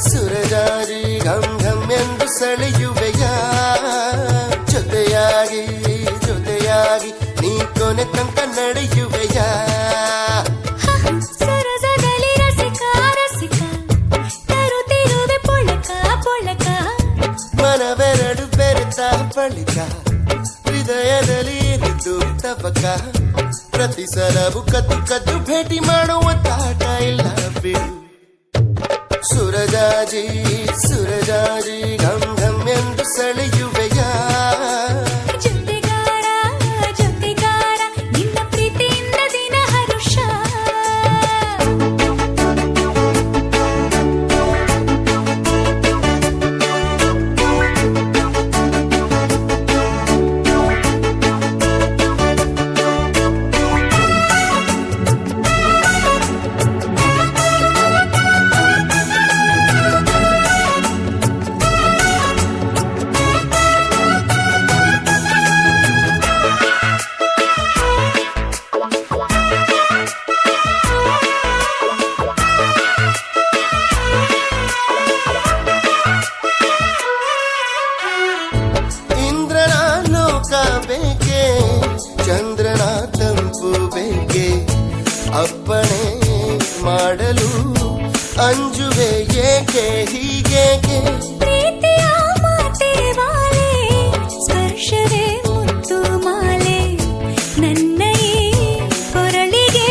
ಸುರಜಾಜಿ ಘಂ ಘಂ ಎಂದು ಸೆಳೆಯುವೆಯ ಜೊತೆಯಾಗಿ ಜೊತೆಯಾಗಿ ನೀ ಕೊನೆ ತನಕ ನಡೆಯುವೆಯ ಸರಸದಲ್ಲಿ ರಸಿಕ ರಸಿಕ ತರುತ್ತಿರುವೆ ಪೊಳಕ ಪೊಳಕ ಮನವೆರಡು ಬೆರೆತ ಬಳಿಕ ಹೃದಯದಲ್ಲಿ ಇರಿದು ತಬಕ ಪ್ರತಿ ಸಲವು ಕದ್ದು ಕದ್ದು ಭೇಟಿ ಮಾಡುವ ತಾಟ ಇಲ್ಲ ಬಿಡು ಸುರಜಾಜಿ ಸುರಜಾಜಿ ಘಂ ಘಂ ಎಂದು ಸೆಳೆಯುವೆಯ ಜೊತೆಗಾರ ಜೊತೆಗಾರ ನಿನ್ನ ಪ್ರೀತಿಯಿಂದ ದಿನ ಹರುಷ ಇಂದ್ರನ ಲೋಕ ಬೇಕೆ ಚಂದ್ರನ ತಂಪು ಬೇಕೆ ಅಪ್ಪಣೆ ಮಾಡಲು ಅಂಜುವೆ ಏಕೆ ಹೀಗೇಕೆ ಪ್ರೀತಿಯ ಮಾತೆ ವಾಲೆ ಸ್ಪರ್ಶವೇ ಮುತ್ತು ಮಾಲೆ ನನ್ನ ಈ ಕೊರಳಿಗೆ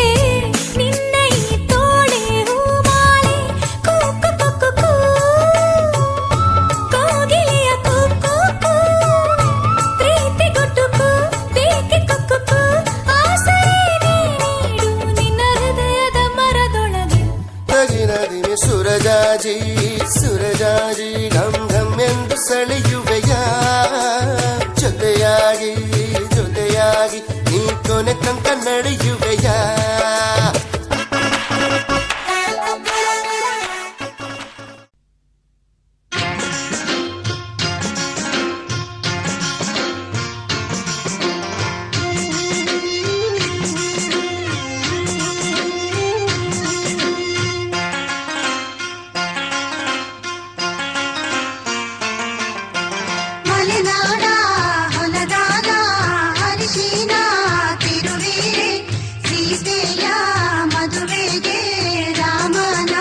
ನಿನ್ನ ಈ ತೋಳೆ ಹೂಮಾಲೆ ಕೂಕು ಕುಕ್ಕು ಕೂ ಕೋಗಿಲೆಯ ಕೂಕು ಕೂ ಪ್ರೀತಿ ಗುಟ್ಟುಕು ಬೇಕೆ ಕುಕ್ಕು ಕೂ ಆಸೆ ನೀಡು ನಿನ್ನ ಹೃದಯದ ಮರದೊಳಗೆ ತಗಿನದಿನಿ ಸುರಜಾಜಿ ಸುರಜಾಜಿ ಘಂ ಘಂ ಎಂದು ಸೆಳೆಯುವೆಯ ಜೊತೆಯಾಗಿ ಜೊತೆಯಾಗಿ ನೀ ಕೊನೆ ತನಕ ನಡೆಯುವೆಯ ಮಲೆನಾಡ ಹೊಲದಾನ ಅರಿಶಿನ ತಿರುವೀರೆ ಸೀತೆಯ ಮದುವೆಗೆ ರಾಮನ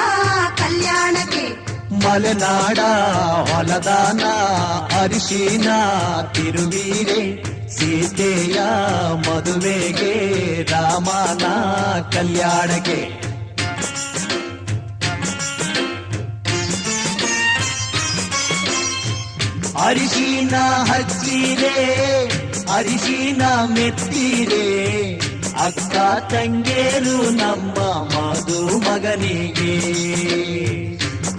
ಕಲ್ಯಾಣಕ್ಕೆ ಮಲೆನಾಡ ಹೊಲದಾನ ಅರಿಶಿನ ತಿರುವೀರೆ ಸೀತೆಯ ಮದುವೆಗೆ ರಾಮನ ಕಲ್ಯಾಣಕ್ಕೆ ಅರಿಶಿನ ಹಚ್ಚಿರೆ ಅರಿಶಿನ ಮೆತ್ತಿರೆ ಅಕ್ಕ ತಂಗೇರು ನಮ್ಮ ಮದುಮಗನಿಗೆ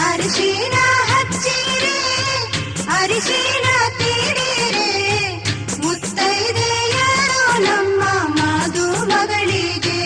ಅರಿಶಿನ ಹಚ್ಚಿರೆ ಅರಿಶಿನ ತೀರಿರೆ ಮುತ್ತೈದೆಯರು ನಮ್ಮ ಮದುಮಗಳಿಗೆ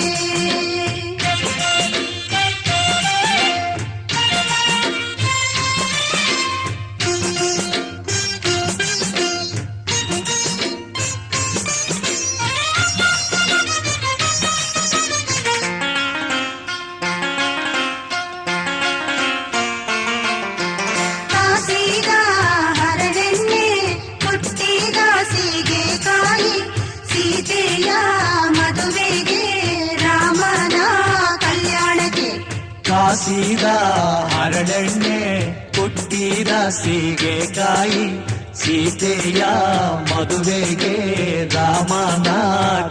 ಕಾಸಿದ ಹರಳೆಣ್ಣೆ ಹುಟ್ಟಿದ ಸೀಗೆಕಾಯಿ ಸೀತೆಯ ಮದುವೆಗೆ ರಾಮನ ಕಲ್ಯಾಣಕ್ಕೆ ಕಾಸಿದ ಹರಳೆಣ್ಣೆ ಕುಟ್ಟಿದ ಸೀಗೆಕಾಯಿ ಸೀತೆಯ ಮದುವೆಗೆ ರಾಮನ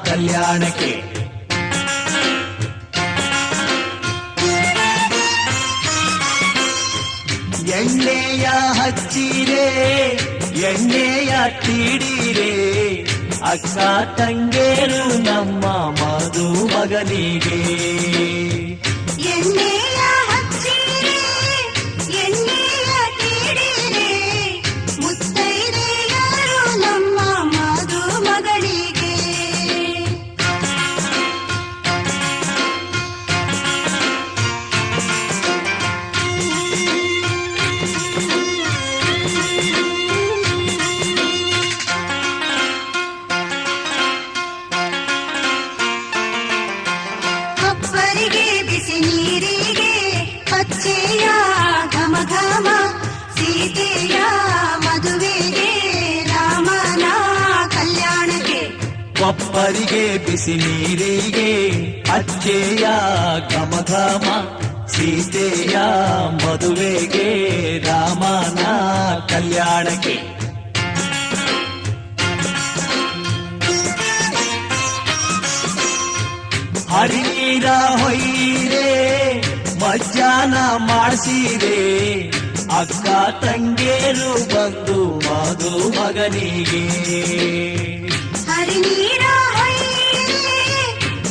ಕಲ್ಯಾಣಕ್ಕೆ ಎಣ್ಣೆಯ ಹಚ್ಚಿರೆ ಎಣ್ಣೆಯ ತೀಡಿರೆ ಅಕ್ಕ ತಂಗೇರು ನಮ್ಮ ಮದುಮಗನಿಗೆ ಎಣ್ಣೆಯ ಹಚ್ಚಿರೆ ಎಣ್ಣೆಯ ತೀಡಿರೆ ಮುತ್ತೈದೆಯರು ನಮ್ಮ ಮದುಮಗಳಿಗೆ ಅಪ್ಪರಿಗೆ ಬಿಸಿ ನೀರಿಗೆ ಒಬ್ಬರಿಗೆ ಬಿಸಿ ನೀರಿಗೆ ಅಜ್ಜೆಯ ಘಮ ಘಮ, ಸೀತೆಯ ಮದುವೆಗೆ ರಾಮನ ಕಲ್ಯಾಣಕ್ಕೆ. ಹರಿನೀರ ಹೊಯ್ಯಿರೆ ಮಜ್ಜಾನ ಮಾಡಿಸಿರೆ, ಅಕ್ಕ ತಂಗೇರು ಬಂದು ಮಧು ಮಗನಿಗೆ. ಹರಿನೀರ ಹೊಯ್ಯಿರೆ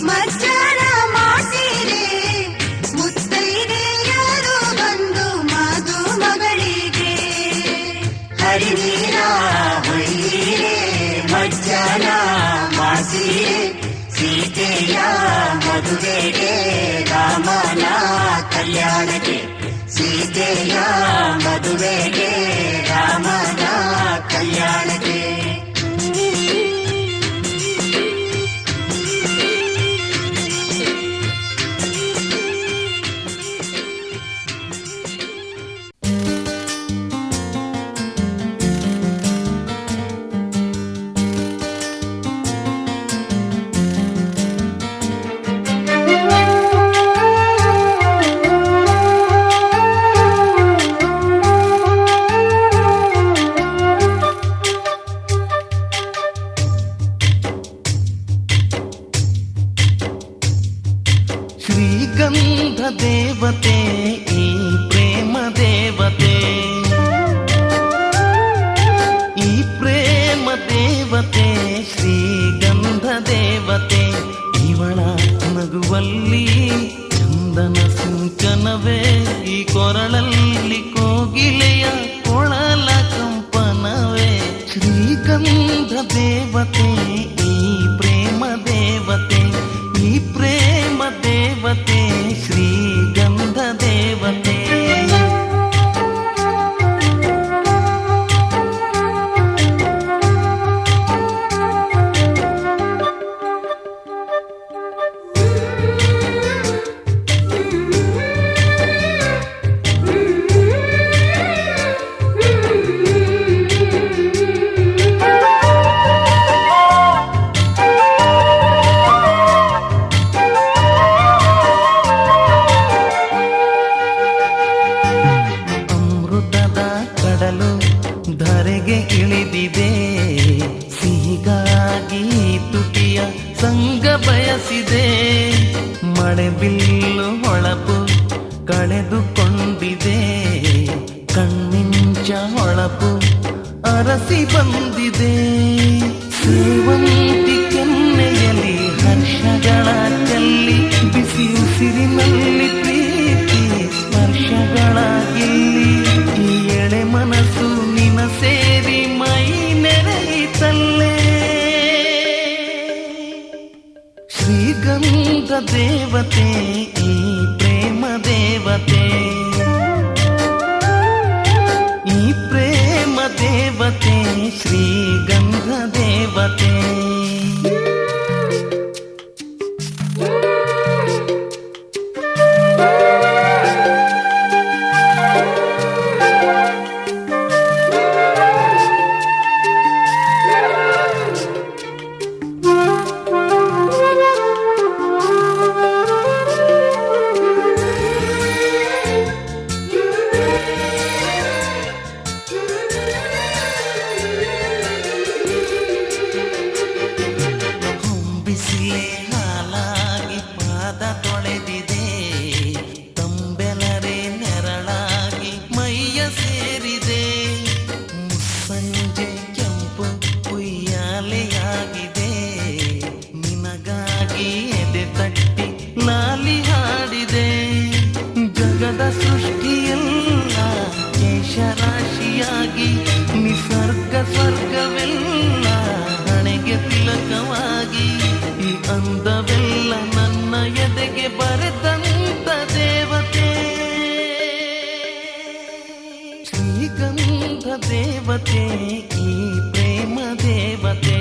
ಮಜ್ಜನ ಮಾಡಿಸಿರೆ, ಮುತ್ತೈದೆಯರು ಬಂದು ಮಧು ಮಗಳಿಗೆ. ಹರಿನೀರ ಹೊಯ್ಯಿರೆ ಮಜ್ಜನ ಮಾಡಿಸಿರೆ, ಸೀತೆಯ ಮದುವೆಗೆ ರಾಮನ ಕಲ್ಯಾಣಕ್ಕೆ. ಸೀತೆಯ ಮದುವೆಗೆ ರಾಮನ ಕಲ್ಯಾಣಕ್ಕೆ. ಶ್ರೀಗಂಧ ದೇವತೆ ಈ ಪ್ರೇಮ ದೇವತೆ, ಈ ಪ್ರೇಮ ದೇವತೆ ಶ್ರೀಗಂಧ ದೇವತೆ. ಇವಳ ನಗುವಲ್ಲಿ ಚಂದನ ಸಿಂಚನವೇ, ಈ ಕೊರಳಲ್ಲಿ ಕೋಗಿಲೆಯ ಕೊಳಲ ಕಂಪನವೇ. ಶ್ರೀಗಂಧ ದೇವತೆ ಈ ಪ್ರೇಮ ದೇವತೆ, ಈ ಪ್ರೇಮ ದೇವತೆ ಶ್ರೀಗಂಧ ದೇವತೆ. ಧರೆಗೆ ಇಳಿದಿದೆ, ಸಿಹಿಗಾಗಿ ತುಟಿಯ ಸಂಗ ಬಯಸಿದೆ. ಮಳೆ ಬಿಲ್ಲು ಹೊಳಪು ಕಳೆದುಕೊಂಡಿದೆ, ಕಣ್ಮಿಂಚ ಹೊಳಪು ಅರಸಿ ಬಂದಿದೆ. ಸೇವಂತಿ ಕೆನ್ನೆಯಲ್ಲಿ ಹರ್ಷಗಳ ಚೆಲ್ಲಿ, ಬಿಸಿ ಉಸಿರಿನಲ್ಲಿ ಪ್ರೀತಿ ಸ್ಪರ್ಶಗಳ ಗಿಲ್ಲಿ. ಈ ಎಳೆ ಮನಸ್ಸು ನಿನ ಸೇರಿ ಮೈ ನೆರೆಯಿತಲ್ಲೇ. ಶ್ರೀಗಂಧ ದೇವತೆ ಈ ಪ್ರೇಮ ದೇವತೆ, ಈ ಪ್ರೇಮ ದೇವತೆ ಶ್ರೀಗಂಧ ದೇವತೆ. ಬಿಸಿಲೆ ಹಾಲಾಗಿ ಪಾದ ತೊಳೆದಿದೆ, ತಂಬೆಲರೆ ನೆರಳಾಗಿ ಮೈಯ ಸೇರಿದೆ. ಮುಸ್ಸಂಜೆ ಕೆಂಪು ಉಯ್ಯಾಲೆಯಾಗಿದೆ, ನಿನಗಾಗಿ ಎದೆ ತಟ್ಟಿ ಲಾಲಿ ಹಾಡಿದೆ. ಜಗದ ಸೃಷ್ಟಿಯೆಲ್ಲ ಕೇಶರಾಶಿಯಾಗಿ, ನಿಸರ್ಗ ಸ್ವರ್ಗವೆಲ್ಲ ಹಣೆಗೆ ತಿಲಕವಾಗಿ. ಈ ಅಂದವೆಲ್ಲ ನನ್ನ ಎದೆಗೆ ಬರೆದಂತ ದೇವತೆ, ಶ್ರೀಗಂಧ ದೇವತೆ ಈ ಪ್ರೇಮ ದೇವತೆ.